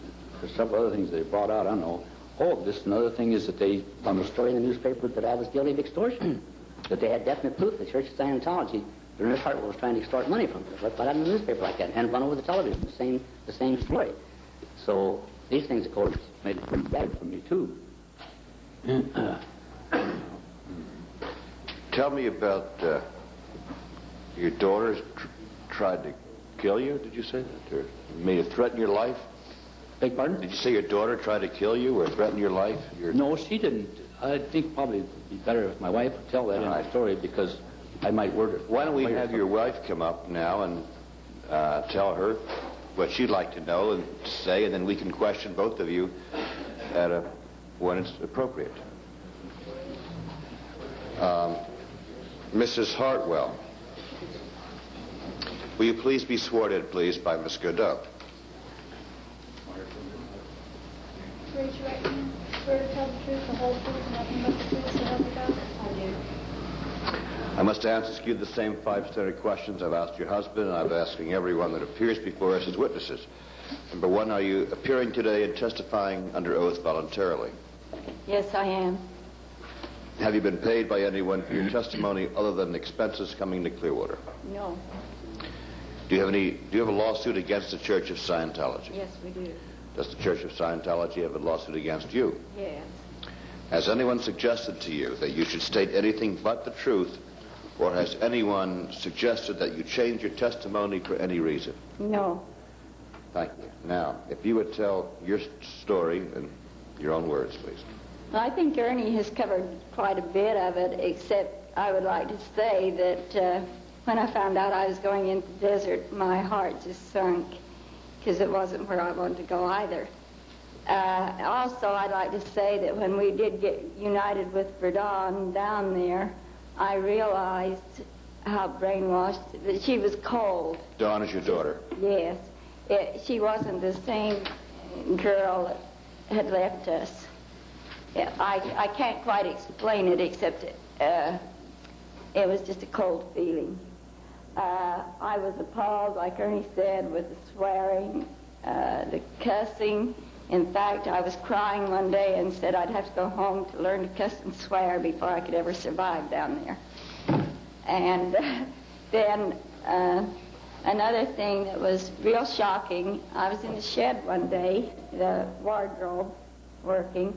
there's several other things they brought out, I don't know. Oh, another thing is that they... On the story in the newspaper that I was guilty of extortion, that they had definite proof the Church of Scientology, that Ernest Hartwell was trying to extort money from them. They put out in the newspaper like that, and run over the television, the same story. So these things, of course, made it pretty bad for me, too. Tell me about your daughter tried to kill you, did you say that? Or made it threaten your life? Beg pardon? Did you say your daughter tried to kill you or threaten your life? No, she didn't. I think probably it'd be better if my wife would tell that in the story, because I might word it. Why don't we have your wife come up now and tell her what she'd like to know and say, and then we can question both of you when it's appropriate. Mrs. Hartwell, will you please be sworn in, please, by Miss Godot? Raise your right hand. Swear to tell the truth, the whole truth, and nothing but the truth, so help you God? I do. I must ask you the same 5 standard questions I've asked your husband, and I'm asking everyone that appears before us as witnesses. Number 1, are you appearing today and testifying under oath voluntarily? Yes, I am. Have you been paid by anyone for your testimony other than expenses coming to Clearwater? No. Do you have a lawsuit against the Church of Scientology? Yes, we do. Does the Church of Scientology have a lawsuit against you? Yes. Has anyone suggested to you that you should state anything but the truth, or has anyone suggested that you change your testimony for any reason? No. Thank you. Now, if you would tell your story and Your own words, please. Well, I think Ernie has covered quite a bit of it, except I would like to say that when I found out I was going into the desert, my heart just sunk, because it wasn't where I wanted to go either. Also, I'd like to say that when we did get united with Verdun down there, I realized how brainwashed, that she was cold. Dawn is your daughter? Yes. She wasn't the same girl that had left us. I can't quite explain it, except it was just a cold feeling. I was appalled, like Ernie said, with the swearing, the cussing. In fact, I was crying one day and said I'd have to go home to learn to cuss and swear before I could ever survive down there. And then another thing that was real shocking, I was in the shed one day, the wardrobe, working,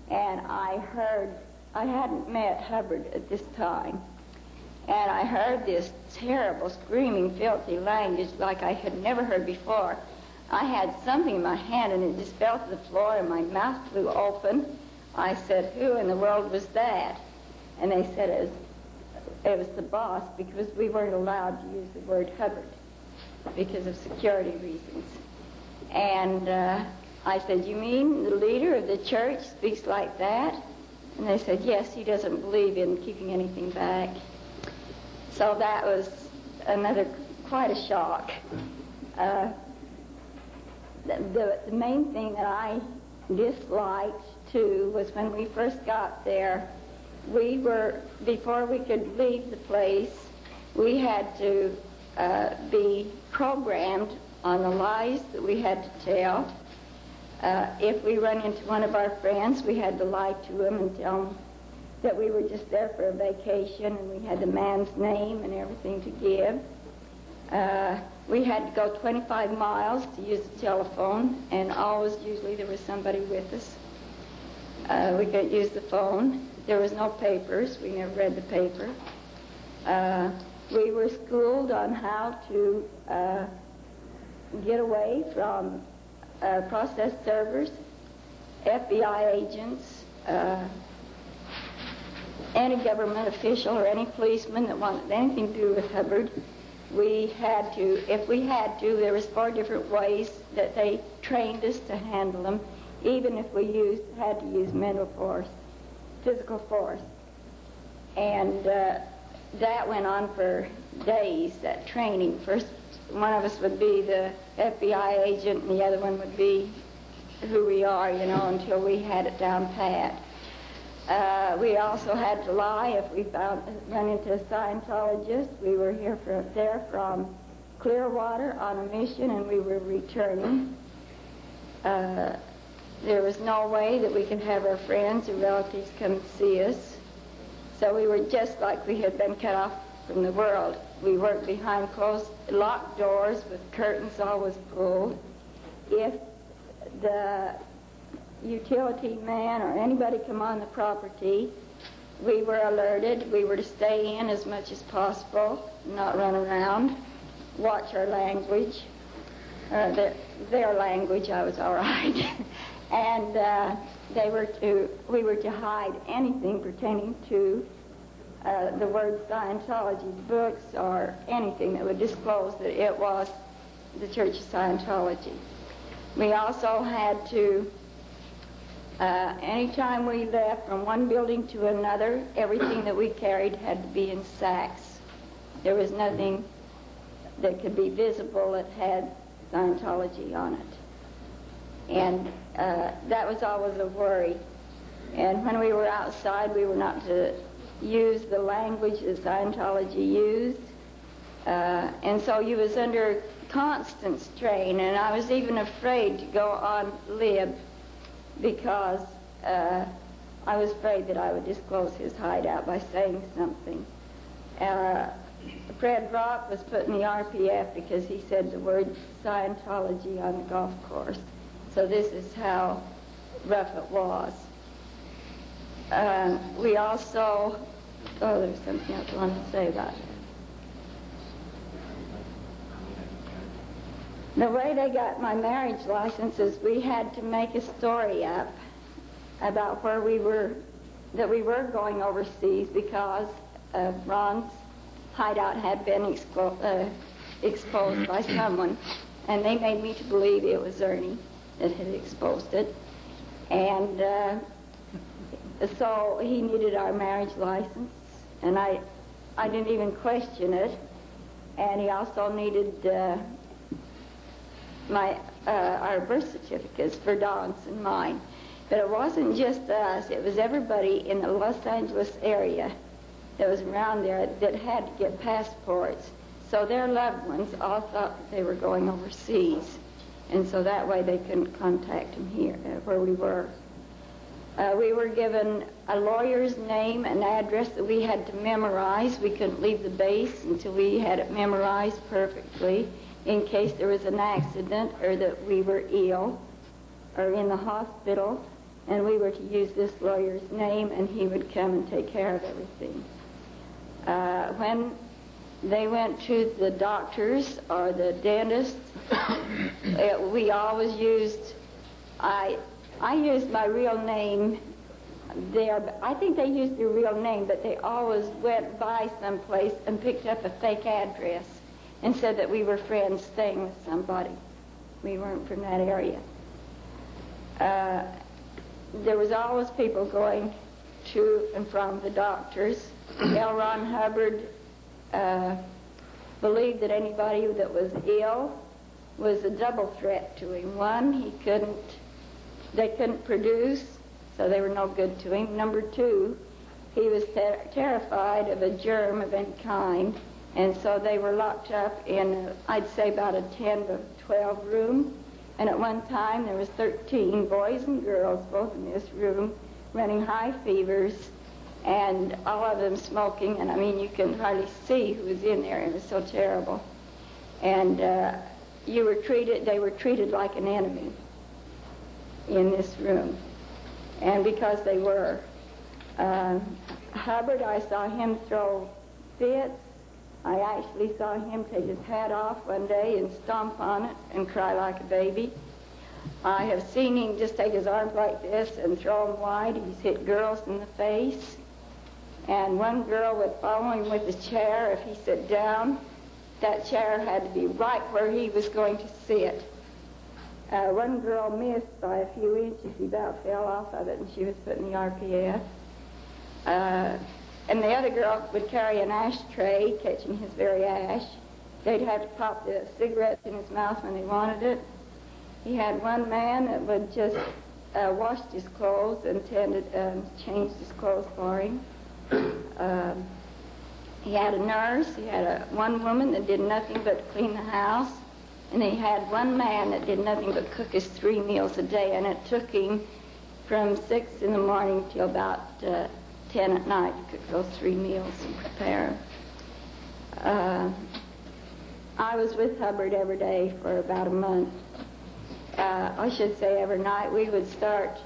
and I hadn't met Hubbard at this time, and I heard this terrible, screaming, filthy language like I had never heard before. I had something in my hand, and it just fell to the floor, and my mouth flew open. I said, who in the world was that? And they said it was the boss, because we weren't allowed to use the word Hubbard because of security reasons. And I said, you mean the leader of the church speaks like that? And they said, yes, he doesn't believe in keeping anything back. So that was quite a shock. The main thing that I disliked, too, was when we first got there, before we could leave the place, we had to be programmed on the lies that we had to tell. If we run into one of our friends, we had to lie to them and tell them that we were just there for a vacation, and we had the man's name and everything to give. We had to go 25 miles to use the telephone, and usually there was somebody with us. We couldn't use the phone. There was no papers. We never read the paper. We were schooled on how to get away from process servers, FBI agents, any government official or any policeman that wanted anything to do with Hubbard. If we had to, there was 4 different ways that they trained us to handle them, even if we had to use mental force, physical force. And that went on for days, that training. First, one of us would be the FBI agent, and the other one would be who we are, until we had it down pat. We also had to lie if we run into a Scientologist. We were there from Clearwater on a mission, and we were returning. There was no way that we could have our friends or relatives come see us. So we were just like we had been cut off from the world. We worked behind closed, locked doors with curtains always pulled. If the utility man or anybody come on the property, we were alerted. We were to stay in as much as possible, not run around, watch our language, their language. I was all right. And we were to hide anything pertaining to the word Scientology, books or anything that would disclose that it was the Church of Scientology. We also had to, anytime we left from one building to another, everything that we carried had to be in sacks. There was nothing that could be visible that had Scientology on it. And that was always a worry. And when we were outside, we were not to use the language that Scientology used. And so you was under constant strain, and I was even afraid to go on lib because I was afraid that I would disclose his hideout by saying something. Fred Rock was put in the RPF because he said the word Scientology on the golf course. So this is how rough it was. We also, there's something else I wanted to say about it. The way they got my marriage license is we had to make a story up about where we were, that we were going overseas because Ron's hideout had been exposed by someone, and they made me to believe it was Ernie that had exposed it. And so he needed our marriage license, and I didn't even question it. And he also needed our birth certificates for Don's and mine. But it wasn't just us, it was everybody in the Los Angeles area that was around there that had to get passports. So their loved ones all thought that they were going overseas. And so that way they couldn't contact them here, where we were. We were given a lawyer's name and address that we had to memorize. We couldn't leave the base until we had it memorized perfectly in case there was an accident or that we were ill or in the hospital. And we were to use this lawyer's name, and he would come and take care of everything. When they went to the doctors or the dentist, we always used, I used my real name there, but I think they used their real name, but they always went by someplace and picked up a fake address and said that we were friends staying with somebody. We weren't from that area. There was always people going to and from the doctors. L. Ron Hubbard believed that anybody that was ill was a double threat to him. One, they couldn't produce, so they were no good to him. Number two, he was terrified of a germ of any kind, and so they were locked up in, I'd say, about a 10 to 12 room. And at one time, there was 13 boys and girls, both in this room, running high fevers, and all of them smoking. And I mean, you can hardly see who was in there. It was so terrible. And they were treated like an enemy in this room. And because they were. Hubbard, I saw him throw fits. I actually saw him take his hat off one day and stomp on it and cry like a baby. I have seen him just take his arms like this and throw them wide. He's hit girls in the face. And one girl would follow him with a chair. If he sat down, that chair had to be right where he was going to sit. One girl missed by a few inches. He about fell off of it, and she was put in the RPF. And the other girl would carry an ashtray, catching his very ash. They'd have to pop the cigarettes in his mouth when they wanted it. He had one man that would just wash his clothes and changed his clothes for him. He had a nurse. He had one woman that did nothing but clean the house. And he had one man that did nothing but cook his 3 meals a day. And it took him from 6 in the morning till about 10 at night to cook those 3 meals and prepare them. I was with Hubbard every day for about a month. I should say every night. We would start,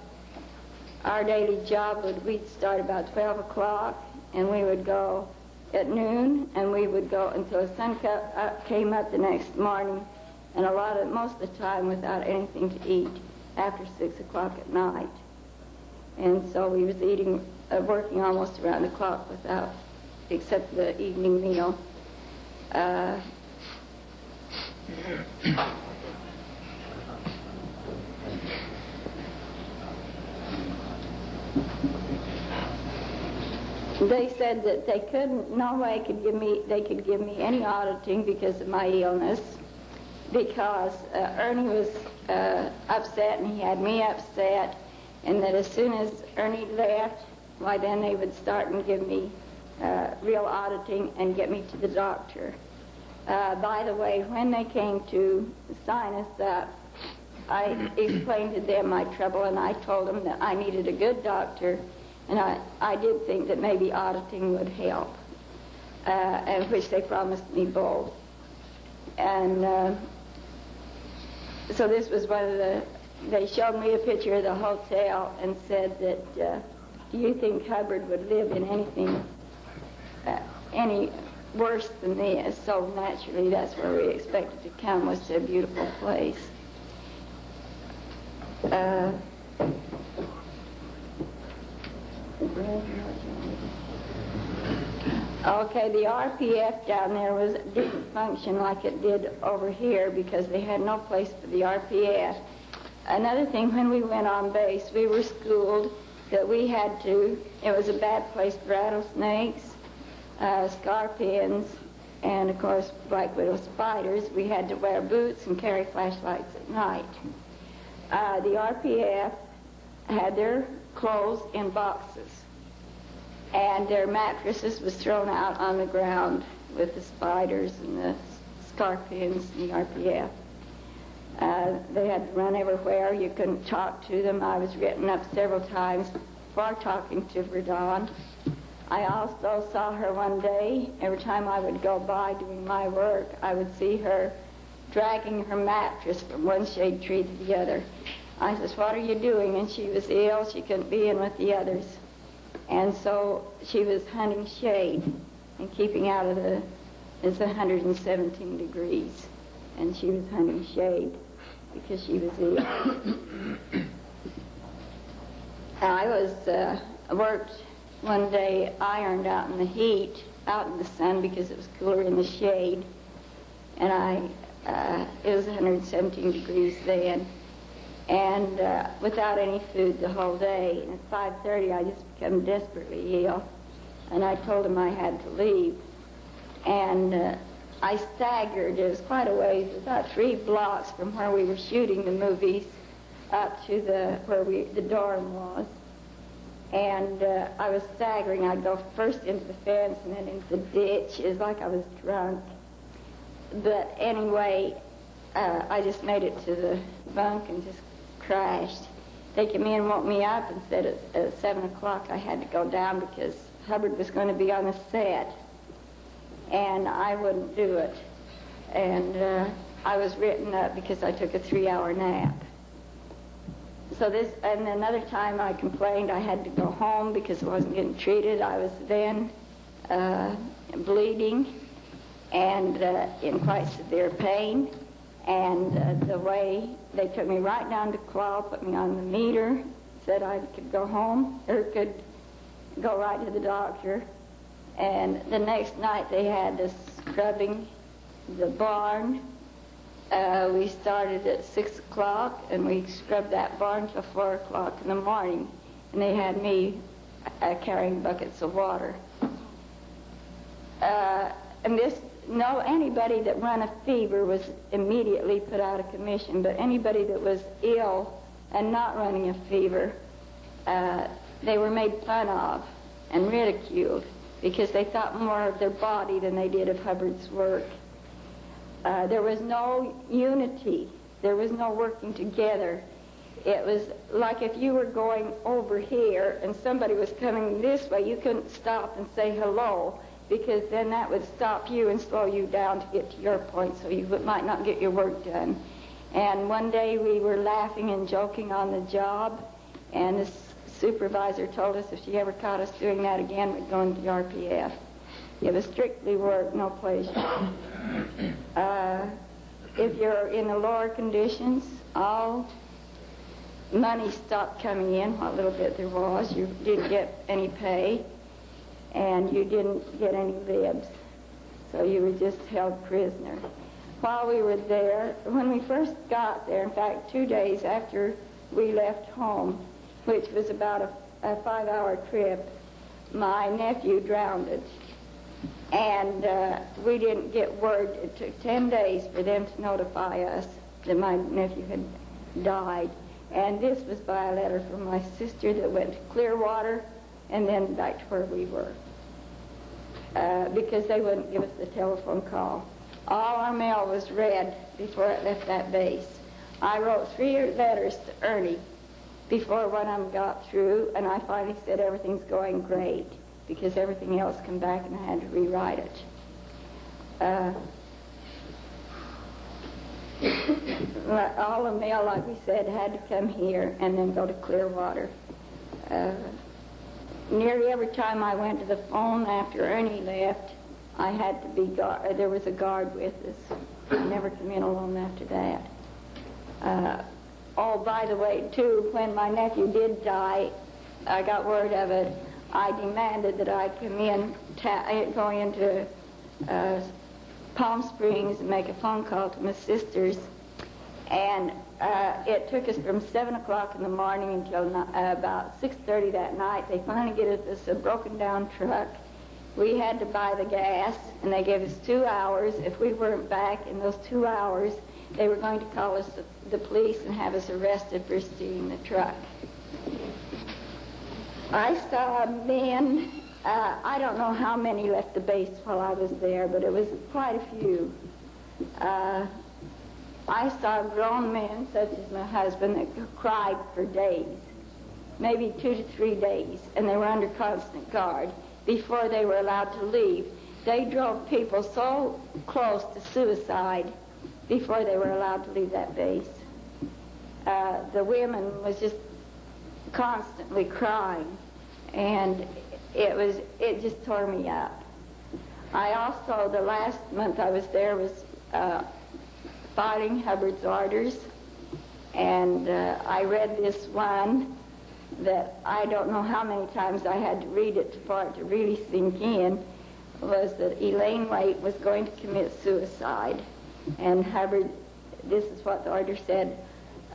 our daily job we'd start about 12 o'clock, and we would go at noon, and we would go until the sun came up the next morning, and most of the time without anything to eat after 6 o'clock at night. And so we was working almost around the clock except the evening meal. They said that they could give me any auditing because of my illness, because Ernie was upset and he had me upset, and that as soon as Ernie left, why then they would start and give me real auditing and get me to the doctor. By the way, when they came to sign us up, I explained to them my trouble, and I told them that I needed a good doctor, and I did think that maybe auditing would help, and which they promised me both. And so this was one of they showed me a picture of the hotel and said that, do you think Hubbard would live in anything any worse than this? So naturally, that's where we expected to come, was to a beautiful place. Okay, the RPF down there didn't function like it did over here because they had no place for the RPF. Another thing, when we went on base, we were schooled that we had to, it was a bad place for rattlesnakes, scorpions, and of course black widow spiders. We had to wear boots and carry flashlights at night. The RPF had their clothes in boxes, and their mattresses was thrown out on the ground with the spiders and the scorpions and the RPF. They had to run everywhere. You couldn't talk to them. I was written up several times for talking to Verdun. I also saw her one day. Every time I would go by doing my work, I would see her dragging her mattress from one shade tree to the other. I says, "What are you doing?" And she was ill. She couldn't be in with the others. And so she was hunting shade and keeping out of it's 117 degrees. And she was hunting shade because she was ill. I worked one day, ironed out in the heat, out in the sun because it was cooler in the shade. And it was 117 degrees then. And without any food the whole day. And at 5:30 I just became desperately ill. And I told him I had to leave. And I staggered. It was quite a ways, about 3 blocks from where we were shooting the movies up to where the dorm was. And I was staggering. I'd go first into the fence and then into the ditch. It was like I was drunk. But anyway, I just made it to the bunk and just crashed. They came in and woke me up and said at 7 o'clock I had to go down because Hubbard was going to be on the set. And I wouldn't do it. And I was written up because I took a 3-hour nap. So and another time I complained I had to go home because I wasn't getting treated. I was then bleeding and in quite severe pain. And the way they took me right down to Claw, put me on the meter, said I could go home or could go right to the doctor. And the next night they had us scrubbing the barn. We started at 6 o'clock and we scrubbed that barn till 4 o'clock in the morning. And they had me carrying buckets of water. Anybody that run a fever was immediately put out of commission, but anybody that was ill and not running a fever, they were made fun of and ridiculed because they thought more of their body than they did of Hubbard's work. There was no unity. There was no working together. It was like if you were going over here and somebody was coming this way, you couldn't stop and say hello, because then that would stop you and slow you down to get to your point, so you might not get your work done. And one day we were laughing and joking on the job, and the supervisor told us if she ever caught us doing that again, we'd go into the RPF. It was strictly work, no pleasure. If you're in the lower conditions, all money stopped coming in, what little bit there was. You didn't get any pay. And you didn't get any libs, so you were just held prisoner. While we were there, when we first got there, in fact 2 days after we left home, which was about a 5-hour trip, my nephew drowned. And we didn't get word. It took 10 days for them to notify us that my nephew had died. And this was by a letter from my sister that went to Clearwater and then back to where we were. Because they wouldn't give us the telephone call. All our mail was read before it left that base. I wrote 3 letters to Ernie before one of them got through, and I finally said everything's going great, because everything else came back and I had to rewrite it. All the mail, like we said, had to come here and then go to Clearwater. Nearly every time I went to the phone after Ernie left, I had to be there was a guard with us. I never came in alone after that. Oh, by the way, too, when my nephew did die, I got word of it. I demanded that I go into Palm Springs and make a phone call to my sisters. And it took us from 7 o'clock in the morning until about 6:30 that night. They finally get us a broken down truck. We had to buy the gas, and they gave us 2 hours. If we weren't back in those 2 hours, they were going to call us the police and have us arrested for stealing the truck. I saw men, I don't know how many left the base while I was there, but it was quite a few. I saw grown men, such as my husband, that cried for days, maybe 2 to 3 days, and they were under constant guard before they were allowed to leave. They drove people so close to suicide before they were allowed to leave that base. The women was just constantly crying, and it just tore me up. I also, the last month I was there, was following Hubbard's orders, and I read this one that I don't know how many times I had to read it for it to really sink in, was that Elaine Waite was going to commit suicide. And Hubbard, this is what the order said,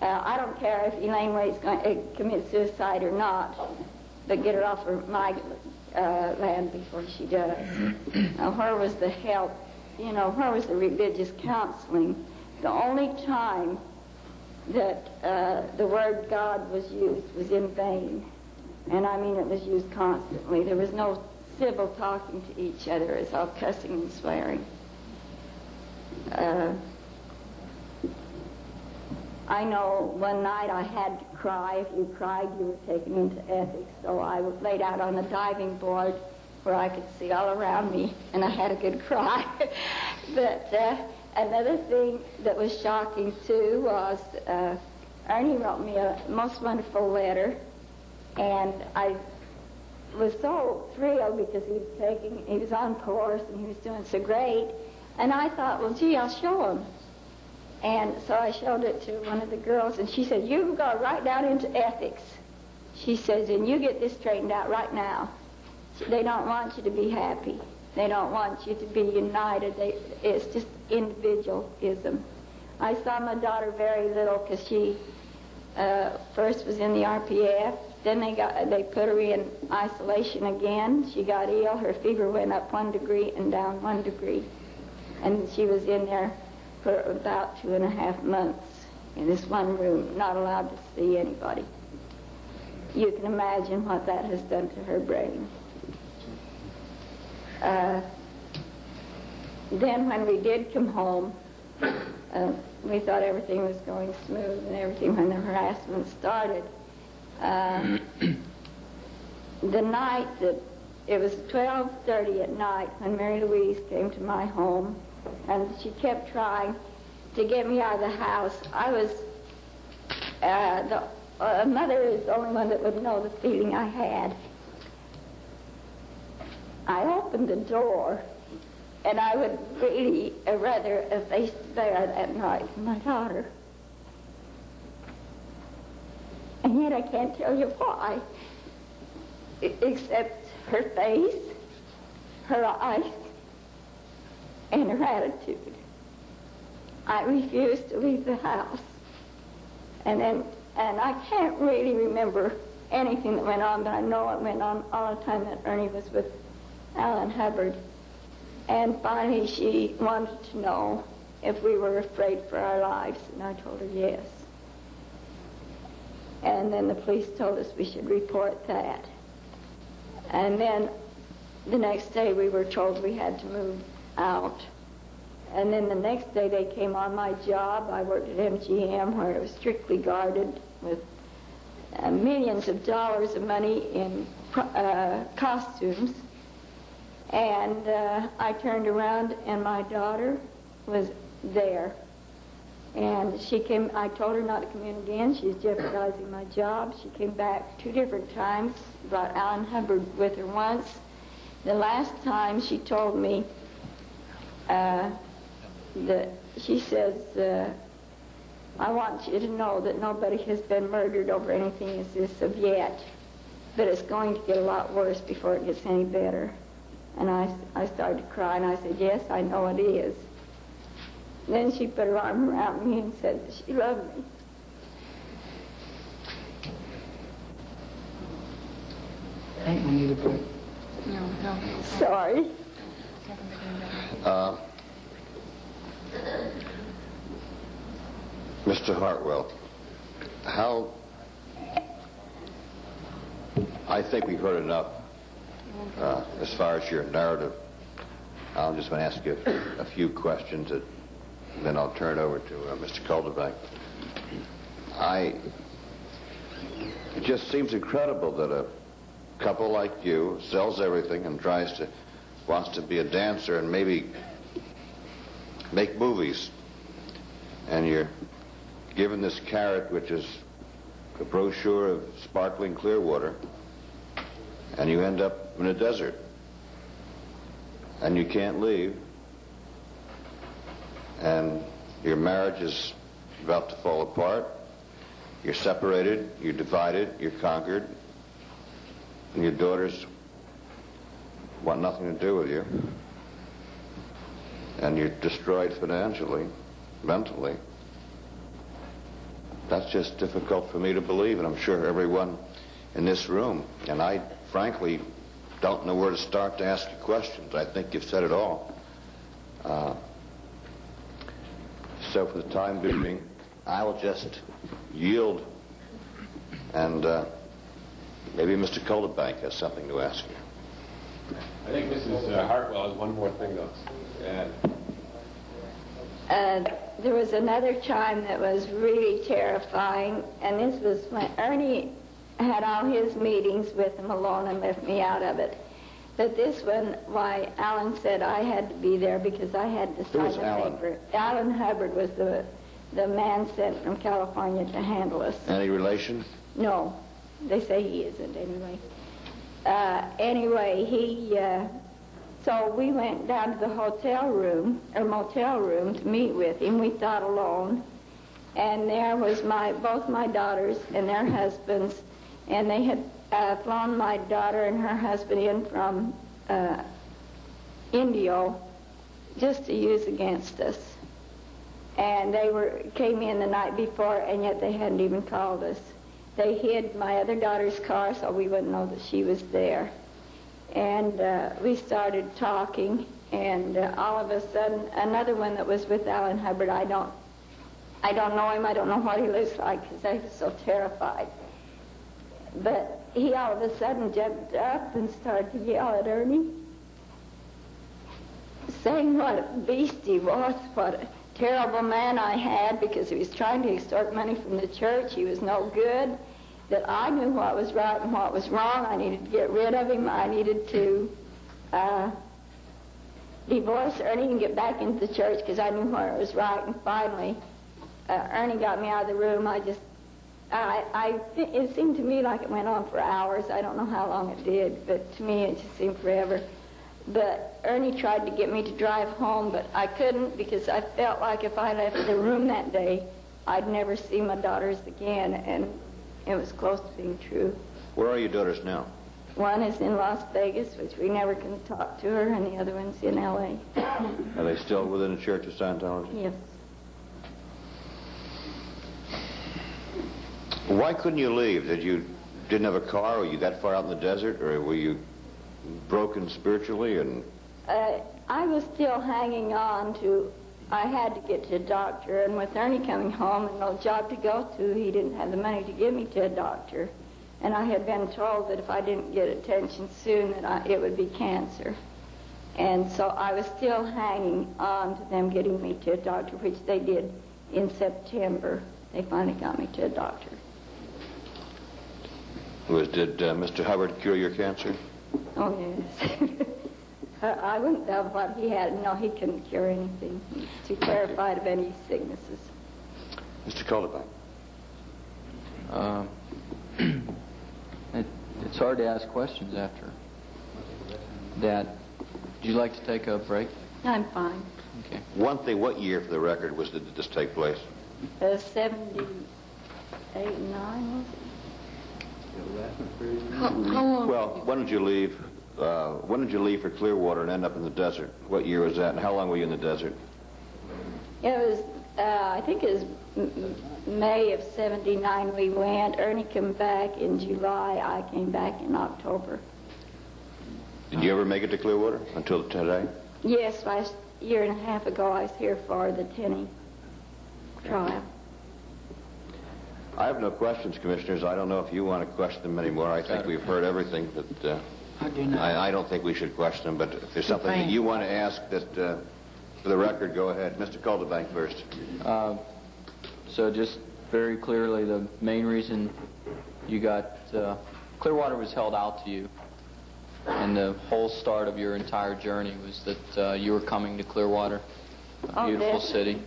I don't care if Elaine Waite's going to commit suicide or not, but get her off of my land before she does. Now, where was the help? You know, where was the religious counseling? The only time that the word God was used was in vain. And I mean, it was used constantly. There was no civil talking to each other. It's all cussing and swearing. I know one night I had to cry. If you cried, you were taken into ethics. So I was laid out on the diving board where I could see all around me, and I had a good cry. But another thing that was shocking, too, was Ernie wrote me a most wonderful letter, and I was so thrilled because he was on course and he was doing so great. And I thought, well, gee, I'll show him. And so I showed it to one of the girls, and she said, you go right down into ethics. She says, and you get this straightened out right now. They don't want you to be happy. They don't want you to be united. It's just individualism. I saw my daughter very little because she first was in the RPF. Then they put her in isolation again. She got ill. Her fever went up 1 degree and down 1 degree. And she was in there for about 2.5 months in this one room, not allowed to see anybody. You can imagine what that has done to her brain. Then when we did come home, we thought everything was going smooth and everything when the harassment started. The night that it was 12:30 at night when Mary Louise came to my home, and she kept trying to get me out of the house. I was, mother is the only one that would know the feeling I had. I opened the door, and I would really rather face there that night for my daughter. And yet I can't tell you why, except her face, her eyes, and her attitude. I refused to leave the house. And I can't really remember anything that went on, but I know it went on all the time that Ernie was with Alan Hubbard. And finally she wanted to know if we were afraid for our lives, and I told her yes. And then the police told us we should report that. And then the next day we were told we had to move out. And then the next day they came on my job. I worked at MGM where it was strictly guarded with millions of dollars of money in costumes. And I turned around and my daughter was there. And she came, I told her not to come in again. She's jeopardizing my job. She came back 2 different times, brought Alan Hubbard with her once. The last time she told me that she says, I want you to know that nobody has been murdered over anything as this of yet. but it's going to get a lot worse before it gets any better. And I started to cry, and I said, yes, I know it is. Then she put her arm around me and said that she loved me. I think we need a break. No. Sorry. Mr. Hartwell, I think we've heard enough as far as your narrative. I'm just going to ask you a few questions, and then I'll turn it over to Mr. Calderbank. It just seems incredible that a couple like you sells everything and wants to be a dancer and maybe make movies, and you're given this carrot, which is a brochure of sparkling Clearwater, and you end up in a desert, and you can't leave, and your marriage is about to fall apart. You're separated, you're divided, you're conquered, and your daughters want nothing to do with you, and you're destroyed financially, mentally. That's just difficult for me to believe, and I'm sure everyone in this room. And I, frankly, don't know where to start to ask you questions. I think you've said it all. So for the time being, I will just yield, and maybe Mr. Calderbank has something to ask you. I think Mrs. Hartwell has one more thing to add. There was another time that was really terrifying, and this was when Ernie had all his meetings with him alone and left me out of it. But this one, why Alan said I had to be there because I had to sign the paper. Alan Hubbard was the man sent from California to handle us. Any relation? No, they say he isn't anyway. So we went down to the hotel room, or motel room, to meet with him. We thought alone. And there was both my daughters and their husbands, and they had flown my daughter and her husband in from Indio just to use against us. And they came in the night before, and yet they hadn't even called us. They hid my other daughter's car so we wouldn't know that she was there. And we started talking, and all of a sudden, another one that was with Alan Hubbard, I don't know him, I don't know what he looks like, because I was so terrified. But he all of a sudden jumped up and started to yell at Ernie, saying what a beast he was, what a terrible man I had, because he was trying to extort money from the church. He was no good, that I knew what was right and what was wrong. I needed to get rid of him. I needed to divorce Ernie and get back into the church because I knew where it was right. And finally, Ernie got me out of the room. It seemed to me like it went on for hours. I don't know how long it did, but to me it just seemed forever. But Ernie tried to get me to drive home, but I couldn't because I felt like if I left the room that day, I'd never see my daughters again, and it was close to being true. Where are your daughters now? One is in Las Vegas, which we never can talk to her, and the other one's in L.A. Are they still within the Church of Scientology? Yes. Why couldn't you leave? Didn't have a car? Were you that far out in the desert, or were you broken spiritually? And I was still hanging on to. I had to get to a doctor, and with Ernie coming home and no job to go to, he didn't have the money to give me to a doctor. And I had been told that if I didn't get attention soon, that it would be cancer. And so I was still hanging on to them getting me to a doctor, which they did in September. They finally got me to a doctor. Did Mr. Hubbard cure your cancer? Oh, yes. I wouldn't know what he had. No, he couldn't cure anything. He's too terrified of any sicknesses. Mr. Calderbank. It's hard to ask questions after that. Would you like to take a break? I'm fine. Okay. One thing, what year, for the record, did this take place? 78 and 9, was it? How long? Well, when did you leave? When did you leave for Clearwater and end up in the desert? What year was that, and how long were you in the desert? It was, I think it was May of '79 we went. Ernie came back in July. I came back in October. Did you ever make it to Clearwater until today? Yes, last year and a half ago I was here for the Tenney trial. I have no questions, Commissioners. I don't know if you want to question them anymore. I think we've heard everything, but I don't think we should question them. But if there's something that you want to ask that, for the record, go ahead. Mr. Calderbank first. So just very clearly, the main reason you got Clearwater was held out to you, and the whole start of your entire journey was that you were coming to Clearwater, a beautiful city.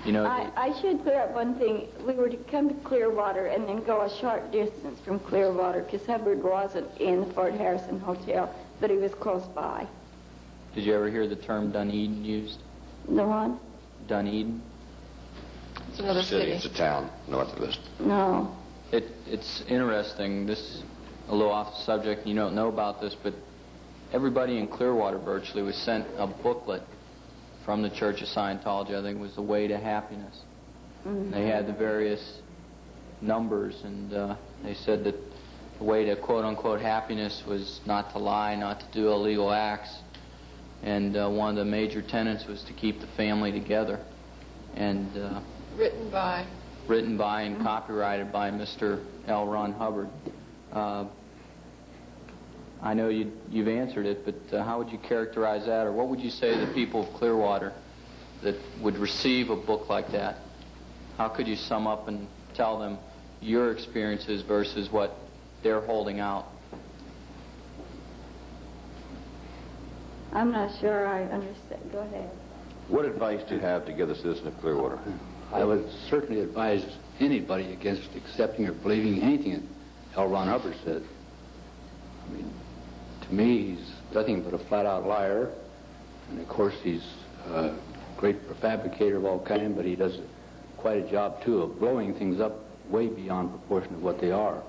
You know, I should clear up one thing. We were to come to Clearwater and then go a short distance from Clearwater because Hubbard wasn't in the Fort Harrison Hotel, but he was close by. Did you ever hear the term Dunedin used? The one? Dunedin? It's another city. It's a town north of this. No. It's interesting. This is a little off the subject. You don't know about this, but everybody in Clearwater virtually was sent a booklet from the Church of Scientology. I think it was The Way to Happiness. Mm-hmm. They had the various numbers, and they said that the way to quote-unquote happiness was not to lie, not to do illegal acts, and one of the major tenets was to keep the family together. And written by and copyrighted by Mr. L. Ron Hubbard. I know you've answered it, but how would you characterize that, or what would you say to the people of Clearwater that would receive a book like that? How could you sum up and tell them your experiences versus what they're holding out? I'm not sure I understand. Go ahead. What advice do you have to give the citizen of Clearwater? I would certainly advise anybody against accepting or believing anything that L. Ron Hubbard said. I mean, to me, he's nothing but a flat-out liar. And, of course, he's a great fabricator of all kinds, but he does quite a job, too, of blowing things up way beyond proportion of what they are.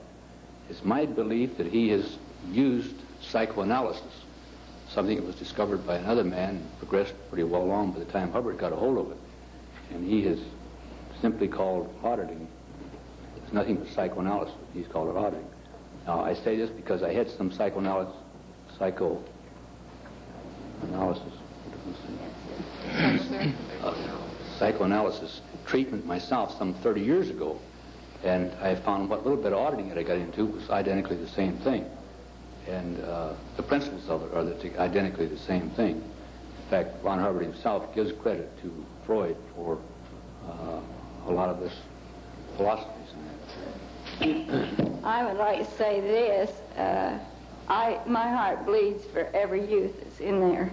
It's my belief that he has used psychoanalysis, something that was discovered by another man and progressed pretty well along by the time Hubbard got a hold of it. And he has simply called auditing. It's nothing but psychoanalysis. He's called it auditing. Now, I say this because I had some psychoanalysis treatment myself some 30 years ago, and I found what little bit of auditing that I got into was identically the same thing. And the principles of it are identically the same thing. In fact, Ron Hubbard himself gives credit to Freud for a lot of this philosophies. I would like to say this. My heart bleeds for every youth that's in there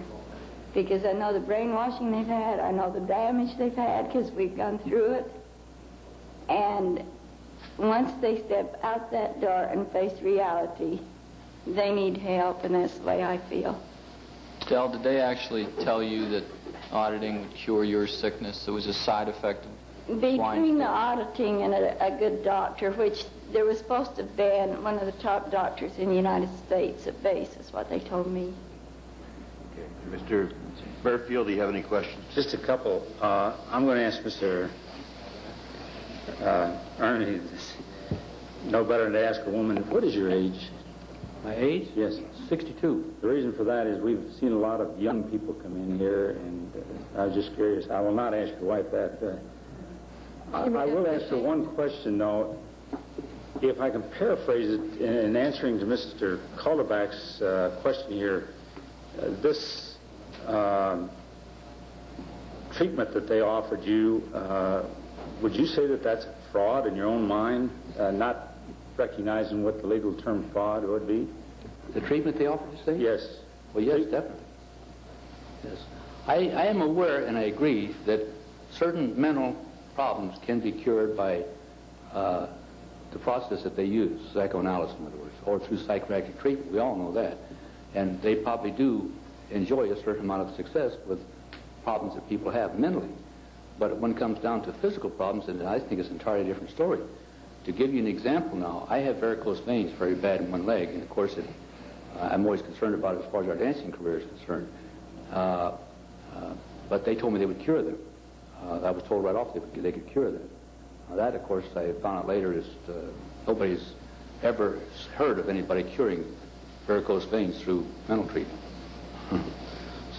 because I know the brainwashing they've had. I know the damage they've had because we've gone through it. And once they step out that door and face reality, they need help, and that's the way I feel. Adelle, did they actually tell you that auditing would cure your sickness? It was a side effect of between the auditing and a good doctor, which there was supposed to have been one of the top doctors in the United States at base, is what they told me. Okay. Mr. Burfield, do you have any questions? Just a couple. I'm going to ask Mr. Ernest, no better than to ask a woman, what is your age? My age? Yes. 62. The reason for that is we've seen a lot of young people come in here, and I was just curious. I will not ask your wife that. I will ask her one question, though. If I can paraphrase it in answering to Mr. Calderback's question here, this treatment that they offered you, would you say that that's fraud in your own mind, not recognizing what the legal term fraud would be? The treatment they offered, you say? Yes. Well, yes, definitely. Yes. I am aware, and I agree, that certain mental problems can be cured by the process that they use, psychoanalysis, in other words, or through psychiatric treatment. We all know that. And they probably do enjoy a certain amount of success with problems that people have mentally. But when it comes down to physical problems, then I think it's an entirely different story. To give you an example now, I have varicose veins very bad in one leg, and of course I'm always concerned about it as far as our dancing career is concerned. But they told me they would cure them. I was told right off they could cure them. That, of course, I found out later is nobody's ever heard of anybody curing varicose veins through mental treatment.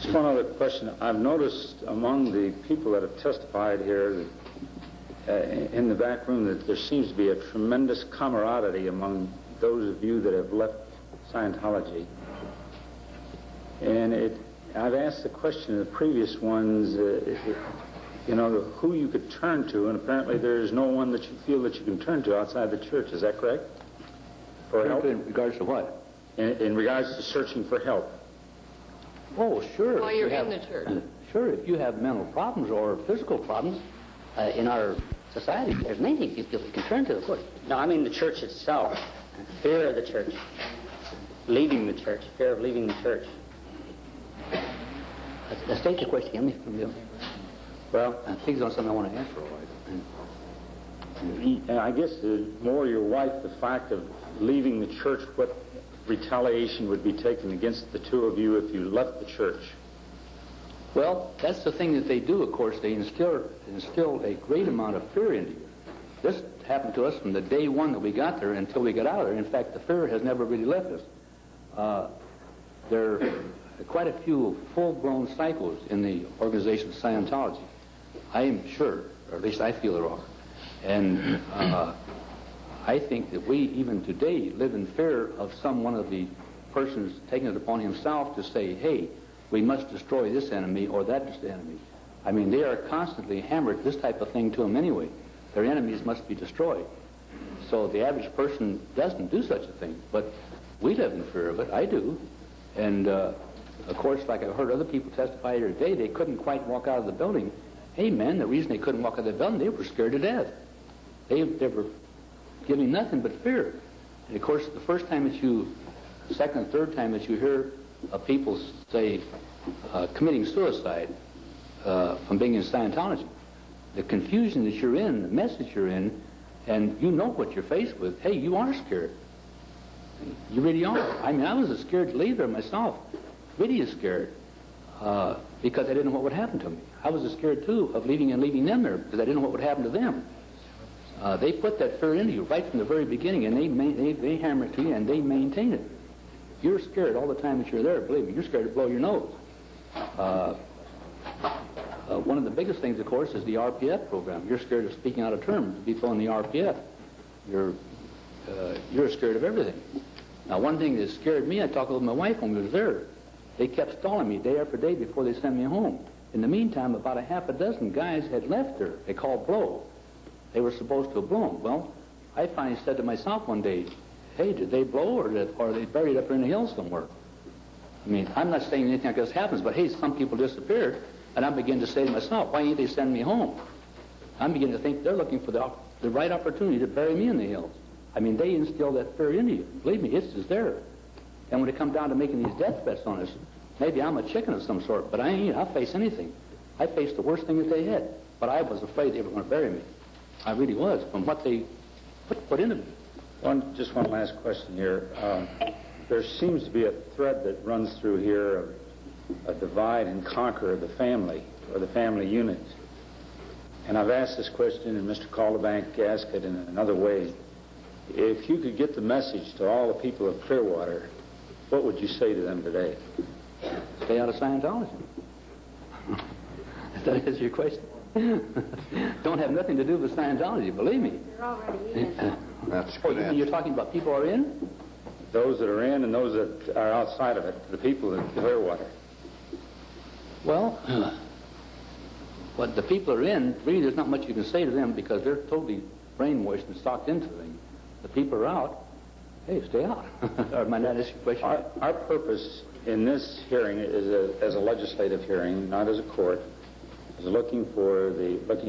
Just one other question. I've noticed among the people that have testified here in the back room that there seems to be a tremendous camaraderie among those of you that have left Scientology. And I've asked the question of the previous ones, who you could turn to, and apparently there is no one that you feel that you can turn to outside the church. Is that correct? For help? In regards to what? In regards to searching for help. Oh, sure. While you're in the church. Sure, if you have mental problems or physical problems, In our society, there's many people we can turn to, of course. No, I mean the church itself. Fear of the church. Leaving the church. Fear of leaving the church. State the question from you. Well, I think it's on something I want to answer all right. I guess more your wife, the fact of leaving the church, what retaliation would be taken against the two of you if you left the church? Well, that's the thing that they do, of course. They instill a great amount of fear into you. This happened to us from the day one that we got there until we got out of there. In fact, the fear has never really left us. There are quite a few full-blown psychos in the organization of Scientology. I am sure, or at least I feel there are. And I think that we, even today, live in fear of one of the persons taking it upon himself to say, hey, we must destroy this enemy or that enemy. I mean, they are constantly hammered this type of thing to them anyway. Their enemies must be destroyed. So the average person doesn't do such a thing. But we live in fear of it. I do. And, of course, like I've heard other people testify here today, they couldn't quite walk out of the building. Hey, man, the reason they couldn't walk out of the building, they were scared to death. They were giving nothing but fear. And, of course, the first time that second and third time that you hear people say committing suicide from being in Scientology, the confusion that you're in, the message you're in, and you know what you're faced with, hey, you are scared. You really are. I mean, I was as scared to leave there myself, really as scared, because I didn't know what would happen to me. I was as scared, too, of leaving them there, because I didn't know what would happen to them. They put that fear into you right from the very beginning, and they hammer it to you, and they maintain it. You're scared all the time that you're there, believe me. You're scared to blow your nose. One of the biggest things, of course, is the RPF program. You're scared of speaking out of term to people in the RPF. You're scared of everything. Now, one thing that scared me, I talked with my wife when we was there. They kept stalling me day after day before they sent me home. In the meantime, about a half a dozen guys had left there. They called blow. They were supposed to have blown. Well, I finally said to myself one day, hey, did they blow or are they buried up in the hills somewhere? I mean, I'm not saying anything like this happens, but hey, some people disappeared, and I begin to say to myself, why ain't they send me home? I'm beginning to think they're looking for the right opportunity to bury me in the hills. I mean, they instill that fear into you. Believe me, it's just there. And when it comes down to making these death threats on us, maybe I'm a chicken of some sort, but I'll face anything. I faced the worst thing that they had, but I was afraid they were going to bury me. I really was, from what they put into me. Just one last question here. There seems to be a thread that runs through here of a divide and conquer of the family, or the family unit. And I've asked this question, and Mr. Calderbank asked it in another way. If you could get the message to all the people of Clearwater, what would you say to them today? Stay out of Scientology. That is your question. Don't have nothing to do with Scientology, believe me. You're already in. That's good. You're talking about people who are in? Those that are in and those that are outside of it, the people in Clearwater. Well, the people are in, really there's not much you can say to them because they're totally brainwashed and stocked into things. The people are out, hey, stay out. Or might not ask you a question. Our purpose in this hearing is as a legislative hearing, not as a court, is looking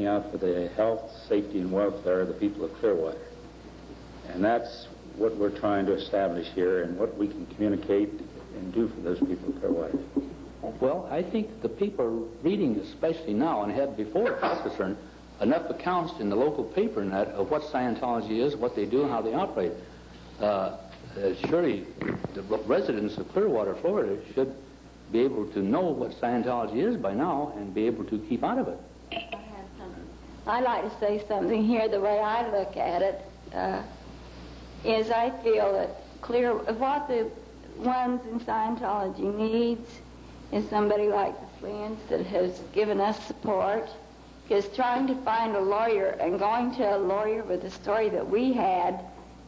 out for the health, safety, and welfare of the people of Clearwater. And that's what we're trying to establish here and what we can communicate and do for those people of Clearwater. Well, I think the people are reading, especially now, and have before, as far as concerned, enough accounts in the local paper and that of what Scientology is, what they do, and how they operate. Surely the residents of Clearwater, Florida, should be able to know what Scientology is by now and be able to keep out of it. I'd like to say something here. The way I look at it is I feel that what the ones in Scientology needs is somebody like the Flynn's that has given us support. Because trying to find a lawyer and going to a lawyer with the story that we had,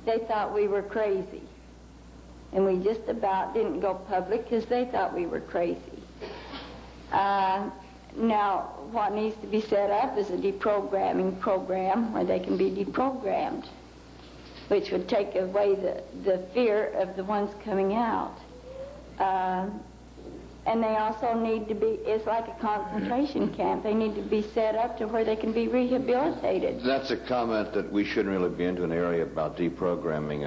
they thought we were crazy. And we just about didn't go public because they thought we were crazy. Now, what needs to be set up is a deprogramming program where they can be deprogrammed, which would take away the fear of the ones coming out. And they also need to be, it's like a concentration camp. They need to be set up to where they can be rehabilitated. That's a comment that we shouldn't really be into an area about deprogramming.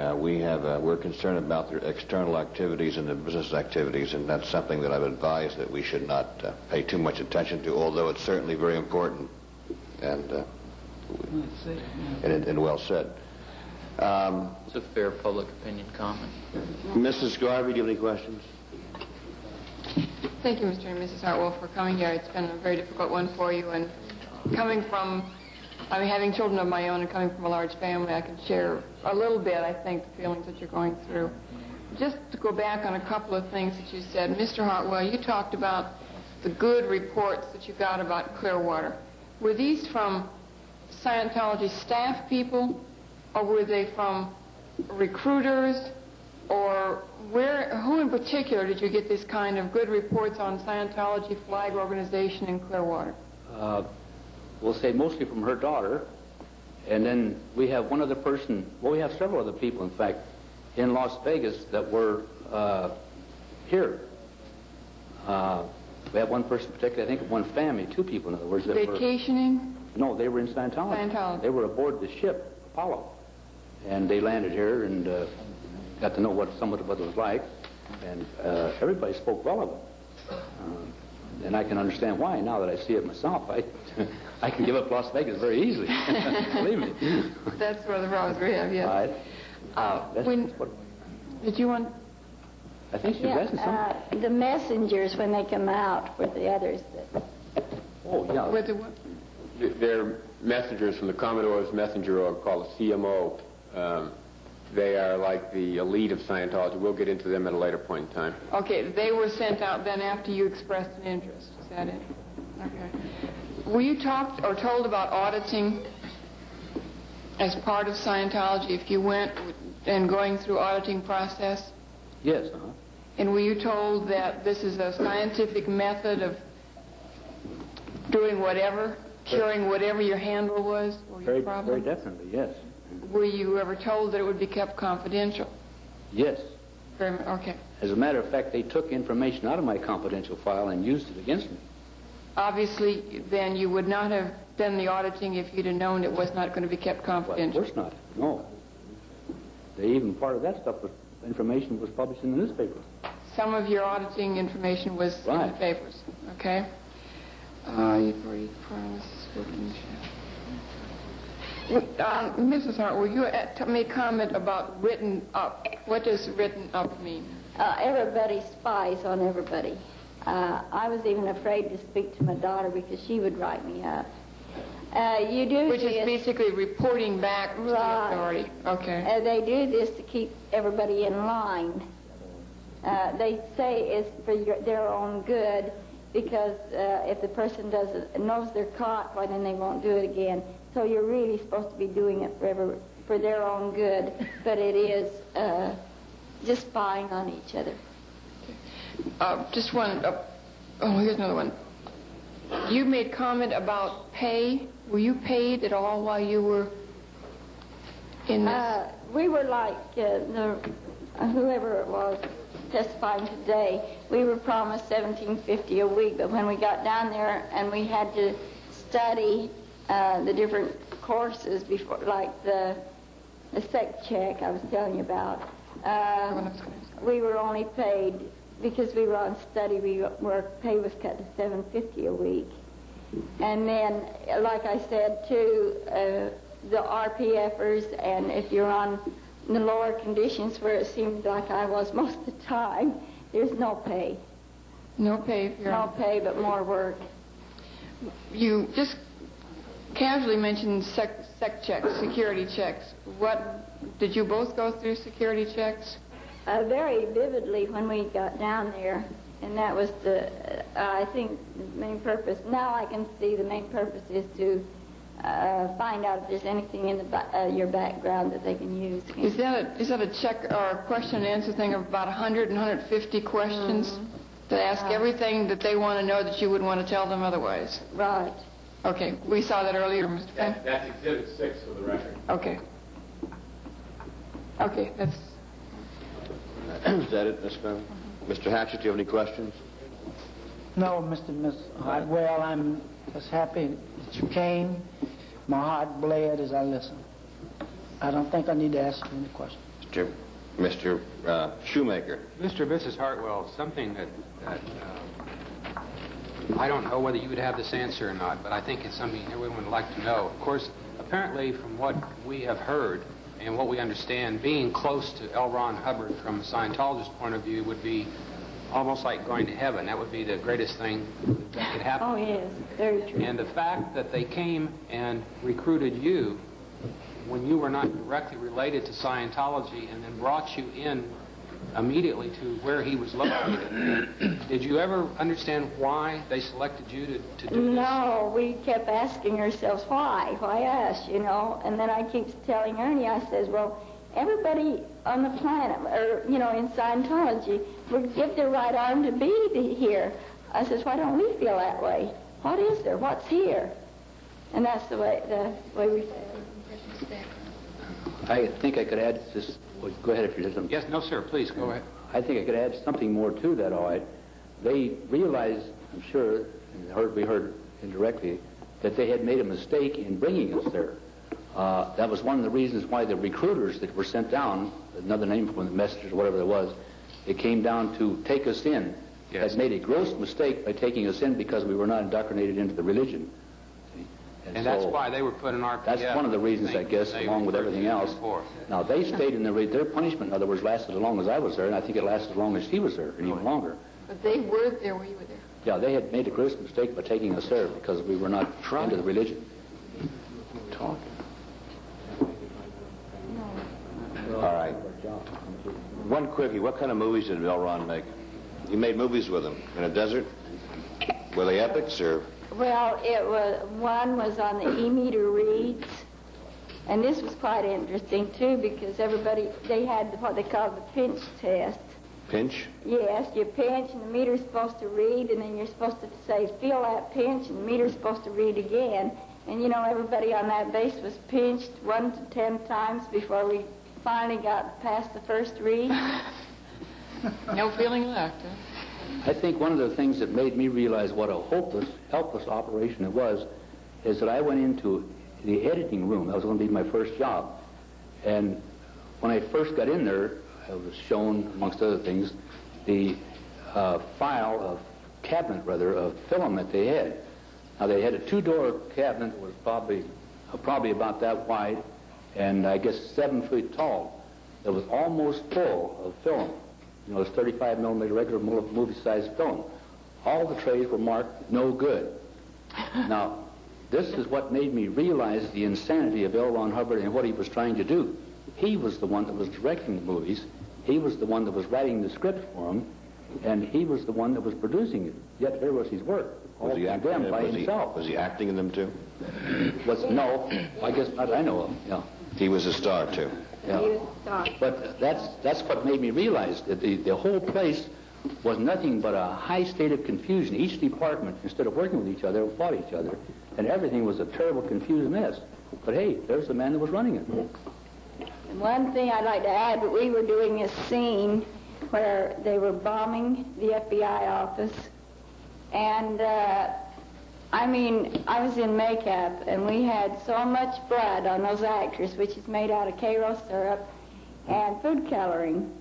We're concerned about their external activities and their business activities, and that's something that I've advised that we should not pay too much attention to, although it's certainly very important and well said. It's a fair public opinion comment. Mrs. Garvey, do you have any questions? Thank you, Mr. and Mrs. Hartwell, for coming here. It's been a very difficult one for you, and coming from, having children of my own and coming from a large family, I can share a little bit, I think, the feelings that you're going through. Just to go back on a couple of things that you said. Mr. Hartwell, you talked about the good reports that you got about Clearwater. Were these from Scientology staff people, or were they from recruiters, or who in particular did you get this kind of good reports on Scientology flag organization in Clearwater? We'll say mostly from her daughter, and then we have one other person, well, we have several other people, in fact, in Las Vegas that were here. We have one person particularly, I think one family, two people in other words. That Vacationing? No, they were in Scientology. Scientology. They were aboard the ship, Apollo, and they landed here and got to know somewhat what it was like, and everybody spoke well of it. And I can understand why now that I see it myself. I can give up Las Vegas very easily. Believe me. That's where the problems we have, yes. Did you want... I think she's asking something. The messengers, when they come out, were the others that... Oh, yeah. With the what? They're messengers from the Commodore's messenger org called the CMO. They are like the elite of Scientology. We'll get into them at a later point in time. Okay, they were sent out then after you expressed an interest. Is that it? Okay. Were you talked or told about auditing as part of Scientology if you went and going through auditing process? Yes. And were you told that this is a scientific method of doing whatever, curing whatever your handle was or your problem? Very definitely, yes. Were you ever told that it would be kept confidential? Yes. Okay. As a matter of fact, they took information out of my confidential file and used it against me. Obviously, then you would not have done the auditing if you'd have known it was not going to be kept confidential. Well, of course not. No. Even part of that stuff information was published in the newspaper. Some of your auditing information was in the papers. Okay. Mrs. Hart, will you make comment about written up? What does written up mean? Everybody spies on everybody. I was even afraid to speak to my daughter because she would write me up. You do Which this, is basically reporting back to the authority. Okay. They do this to keep everybody in line. They say it's for their own good because if the person knows they're caught, well, then they won't do it again. So you're really supposed to be doing it for their own good, but it is just spying on each other. Just one. Here's another one. You made comment about pay. Were you paid at all while you were in this? We were like whoever it was testifying today. We were promised $17.50 a week, but when we got down there and we had to study the different courses before, like the sec check I was telling you about, we were only paid because we were on study. Our pay was cut to $7.50 a week, And then, like I said, too, the RPFers, and if you're on the lower conditions where it seemed like I was most of the time, there's no pay. No pay if you're... No pay, but more work. You just casually mentioned sec checks, security checks. What, did you both go through security checks? Very vividly when we got down there, and that was the, I think, the main purpose. Now I can see the main purpose is to find out if there's anything in your background that they can use. Is that a check or a question and answer thing of about 100 and 150 questions to ask everything that they want to know that you wouldn't want to tell them otherwise? Right. Okay, we saw that earlier, Mr. Penn. That's Exhibit 6 for the record. Okay. Okay, that's... Is that it, Ms. Penn? Mr. Hatchett, do you have any questions? No, Mr. and Miss Hartwell, I'm just happy that you came. My heart bled as I listened. I don't think I need to ask you any questions. Mr. Shoemaker. Mr. and Mrs. Hartwell, something that I don't know whether you would have this answer or not, but I think it's something everyone would like to know. Of course, apparently from what we have heard and what we understand, being close to L. Ron Hubbard from a Scientologist point of view would be almost like going to heaven. That would be the greatest thing that could happen. Oh, yes, very true. And the fact that they came and recruited you when you were not directly related to Scientology and then brought you in immediately to where he was located, did you ever understand why they selected you to do this? No, we kept asking ourselves, why us, you know? And then I keep telling Ernie, I says, well, everybody on the planet, or, you know, in Scientology, would give their right arm to be here. I says, why don't we feel that way? What is there? What's here? And that's the way we feel. I think I could add this. Well, go ahead if you did something. Yes, no, sir. Please, go ahead. I think I could add something more to that, all right. They realized, I'm sure, and we heard indirectly, that they had made a mistake in bringing us there. That was one of the reasons why the recruiters that were sent down, another name for the messengers or whatever it was, they came down to take us in. Yes. Had made a gross mistake by taking us in because we were not indoctrinated into the religion. And so that's why they were put in RPF. That's one of the reasons, I guess, along with everything else. Now, they stayed in their punishment, in other words, lasted as long as I was there, and I think it lasted as long as he was there, and even longer. But they were there when you were there. Yeah, they had made a gross mistake by taking us there because we were not into the religion. Talk. All right. One quickie. What kind of movies did L. Ron make? You made movies with him in a desert? Were they epics or... Well, one was on the e-meter reads, and this was quite interesting too because they had what they called the pinch test. Pinch? Yes, you pinch and the meter's supposed to read, and then you're supposed to say, feel that pinch, and the meter's supposed to read again. And you know, everybody on that base was pinched 1 to 10 times before we finally got past the first read. No feeling left, huh? I think one of the things that made me realize what a hopeless, helpless operation it was is that I went into the editing room. That was going to be my first job. And when I first got in there, I was shown, amongst other things, the file of film that they had. Now, they had a 2-door cabinet that was probably about that wide and I guess 7 feet tall. That was almost full of film. You know, it's 35 millimeter regular movie-sized film. All the trays were marked no good. Now, this is what made me realize the insanity of L. Ron Hubbard and what he was trying to do. He was the one that was directing the movies. He was the one that was writing the script for them, and he was the one that was producing it. Yet there was his work. Was he acting in them? By himself. Was he acting in them too? No, I guess not. I know of. Yeah. He was a star too. Yeah. But that's what made me realize that the whole place was nothing but a high state of confusion. Each department, instead of working with each other, fought each other, and everything was a terrible, confused mess. But hey, there's the man that was running it. And one thing I'd like to add, we were doing a scene where they were bombing the FBI office, and I was in makeup, and we had so much blood on those actors, which is made out of Karo syrup and food coloring,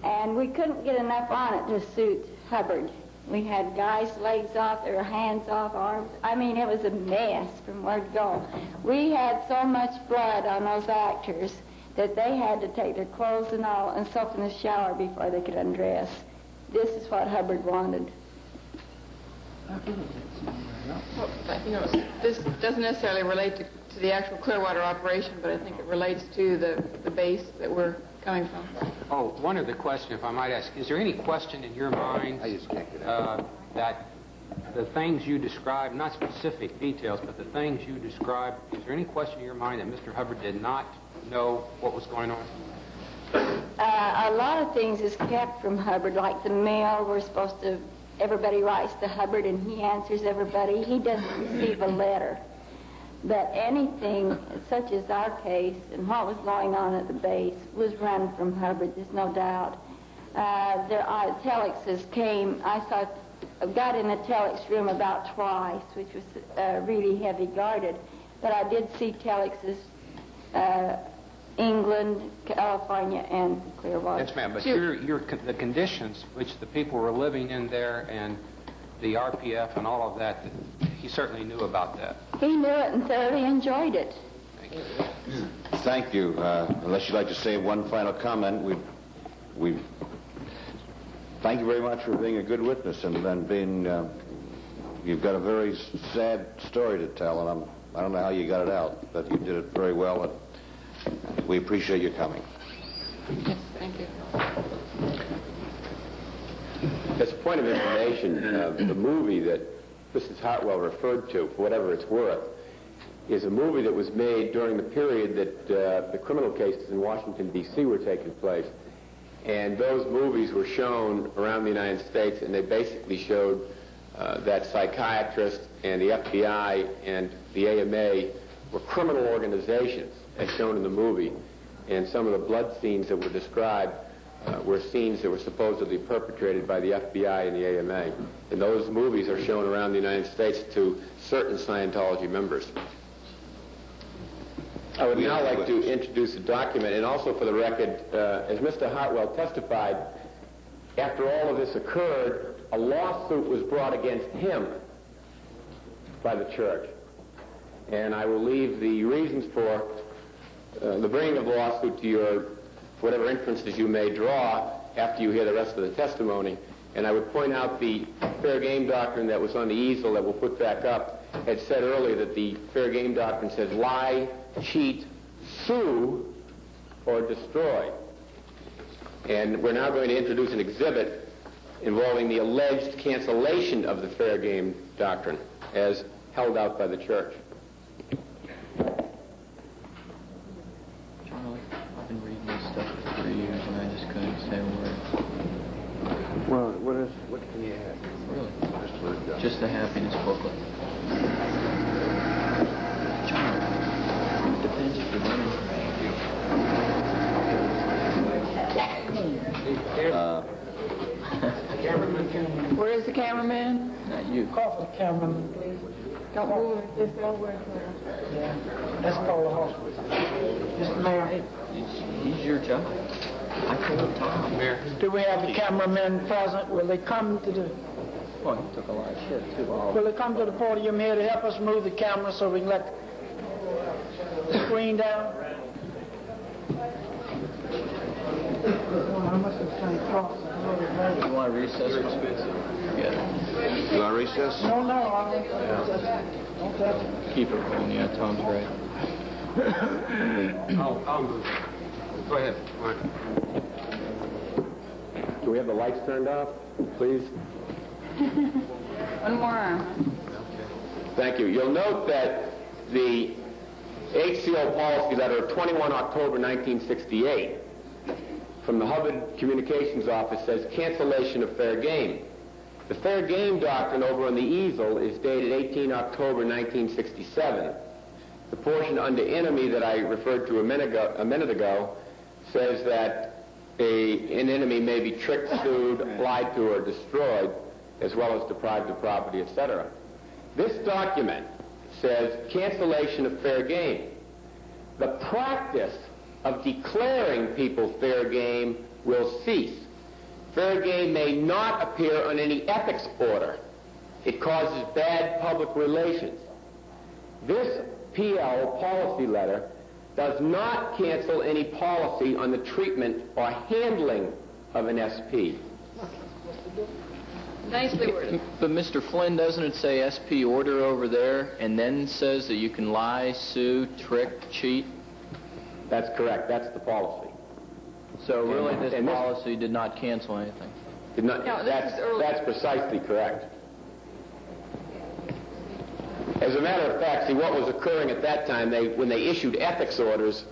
and we couldn't get enough on it to suit Hubbard. We had guys' legs off, their hands off, arms. I mean, it was a mess from where to go. We had so much blood on those actors that they had to take their clothes and all and soak in the shower before they could undress. This is what Hubbard wanted. Well, this doesn't necessarily relate to the actual Clearwater operation, but I think it relates to the base that we're coming from. Oh, one other question, if I might ask. Is there any question in your mind that the things you described, not specific details, but the things you described, is there any question in your mind that Mr. Hubbard did not know what was going on? A lot of things is kept from Hubbard, like the mail. We're supposed to, everybody writes to Hubbard and he answers everybody. He doesn't receive a letter. But anything such as our case and what was going on at the base was run from Hubbard, there's no doubt. Telexes came, I got in the telex room about twice, which was really heavy guarded. But I did see telexes, England, California, and Clearwater. Yes, ma'am, but the conditions which the people were living in there and the RPF and all of that, he certainly knew about that. He knew it and thoroughly enjoyed it. Thank you. Thank you. Unless you'd like to say one final comment, we thank you very much for being a good witness and being. You've got a very sad story to tell, and I don't know how you got it out, but you did it very well, and we appreciate you coming. Yes, thank you. As a point of information, the movie that Mrs. Hartwell referred to, for whatever it's worth, is a movie that was made during the period that the criminal cases in Washington, D.C. were taking place. And those movies were shown around the United States, and they basically showed that psychiatrists and the FBI and the AMA were criminal organizations, as shown in the movie. And some of the blood scenes that were described were scenes that were supposedly perpetrated by the FBI and the AMA. And those movies are shown around the United States to certain Scientology members. I would now like to introduce a document, and also for the record, as Mr. Hartwell testified, after all of this occurred, a lawsuit was brought against him by the church. And I will leave the reasons for the bringing of the lawsuit to your whatever inferences you may draw after you hear the rest of the testimony. And I would point out the fair game doctrine that was on the easel that we'll put back up had said earlier that the fair game doctrine says lie, cheat, sue, or destroy. And we're now going to introduce an exhibit involving the alleged cancellation of the fair game doctrine as held out by the church. I've been reading this stuff for 3 years and I just couldn't say a word. Well, what can you add? Really? Just the happiness booklet. John, it depends if you're running. Where is the cameraman? Not you. Call for the cameraman, please. Don't move it. Just go where it's at. Yeah. Let's call the hospital. Mr. Mayor. He's your job. I told Tom. Mayor. Do we have the cameramen present? Will they come to the... Well, he took a lot of shit, too. Will they come to the podium here to help us move the camera so we can let the screen down? You want to recess? They're expensive. Yeah. You want to recess? No, don't touch it. Keep it going. Yeah, Tom's right. I'll move. Go ahead. All right. Do we have the lights turned off, please? One more arm. Thank you. You'll note that the HCO policy letter of 21 October 1968 from the Hubbard Communications Office says cancellation of fair game. The fair game doctrine over on the easel is dated 18 October 1967. The portion under enemy that I referred to a minute ago says that an enemy may be tricked, sued, lied to, or destroyed, as well as deprived of property, etc. This document says cancellation of fair game. The practice of declaring people fair game will cease. fair game may not appear on any ethics order. It causes bad public relations. This PL policy letter does not cancel any policy on the treatment or handling of an SP. Nicely worded. But Mr. Flynn, doesn't it say SP order over there, and then says that you can lie, sue, trick, cheat? That's correct. That's the policy. So really this policy did not cancel anything? Did not, No, this is early. that's precisely correct. As a matter of fact, see, what was occurring at that time, when they issued ethics orders,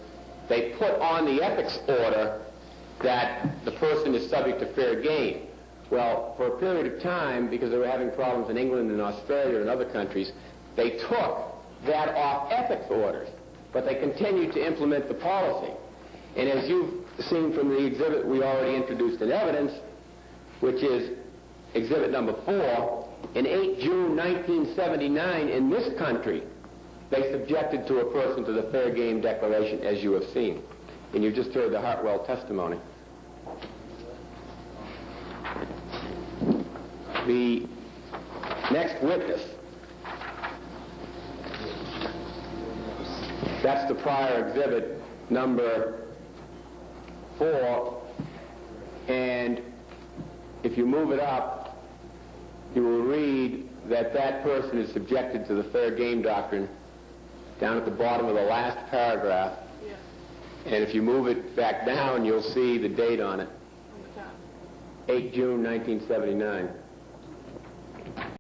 they put on the ethics order that the person is subject to fair game. Well, for a period of time, because they were having problems in England and Australia and other countries, they took that off ethics orders, but they continued to implement the policy. And as you've seen from the exhibit we already introduced in evidence, which is exhibit number 4, in 8 June 1979 in this country, they subjected to a person to the fair game declaration, as you have seen. And you just heard the Hartwell testimony. The next witness, that's the prior exhibit number 4, and if you move it up, you will read that that person is subjected to the fair game doctrine down at the bottom of the last paragraph. Yeah. And if you move it back down, you'll see the date on it. 8 June 1979.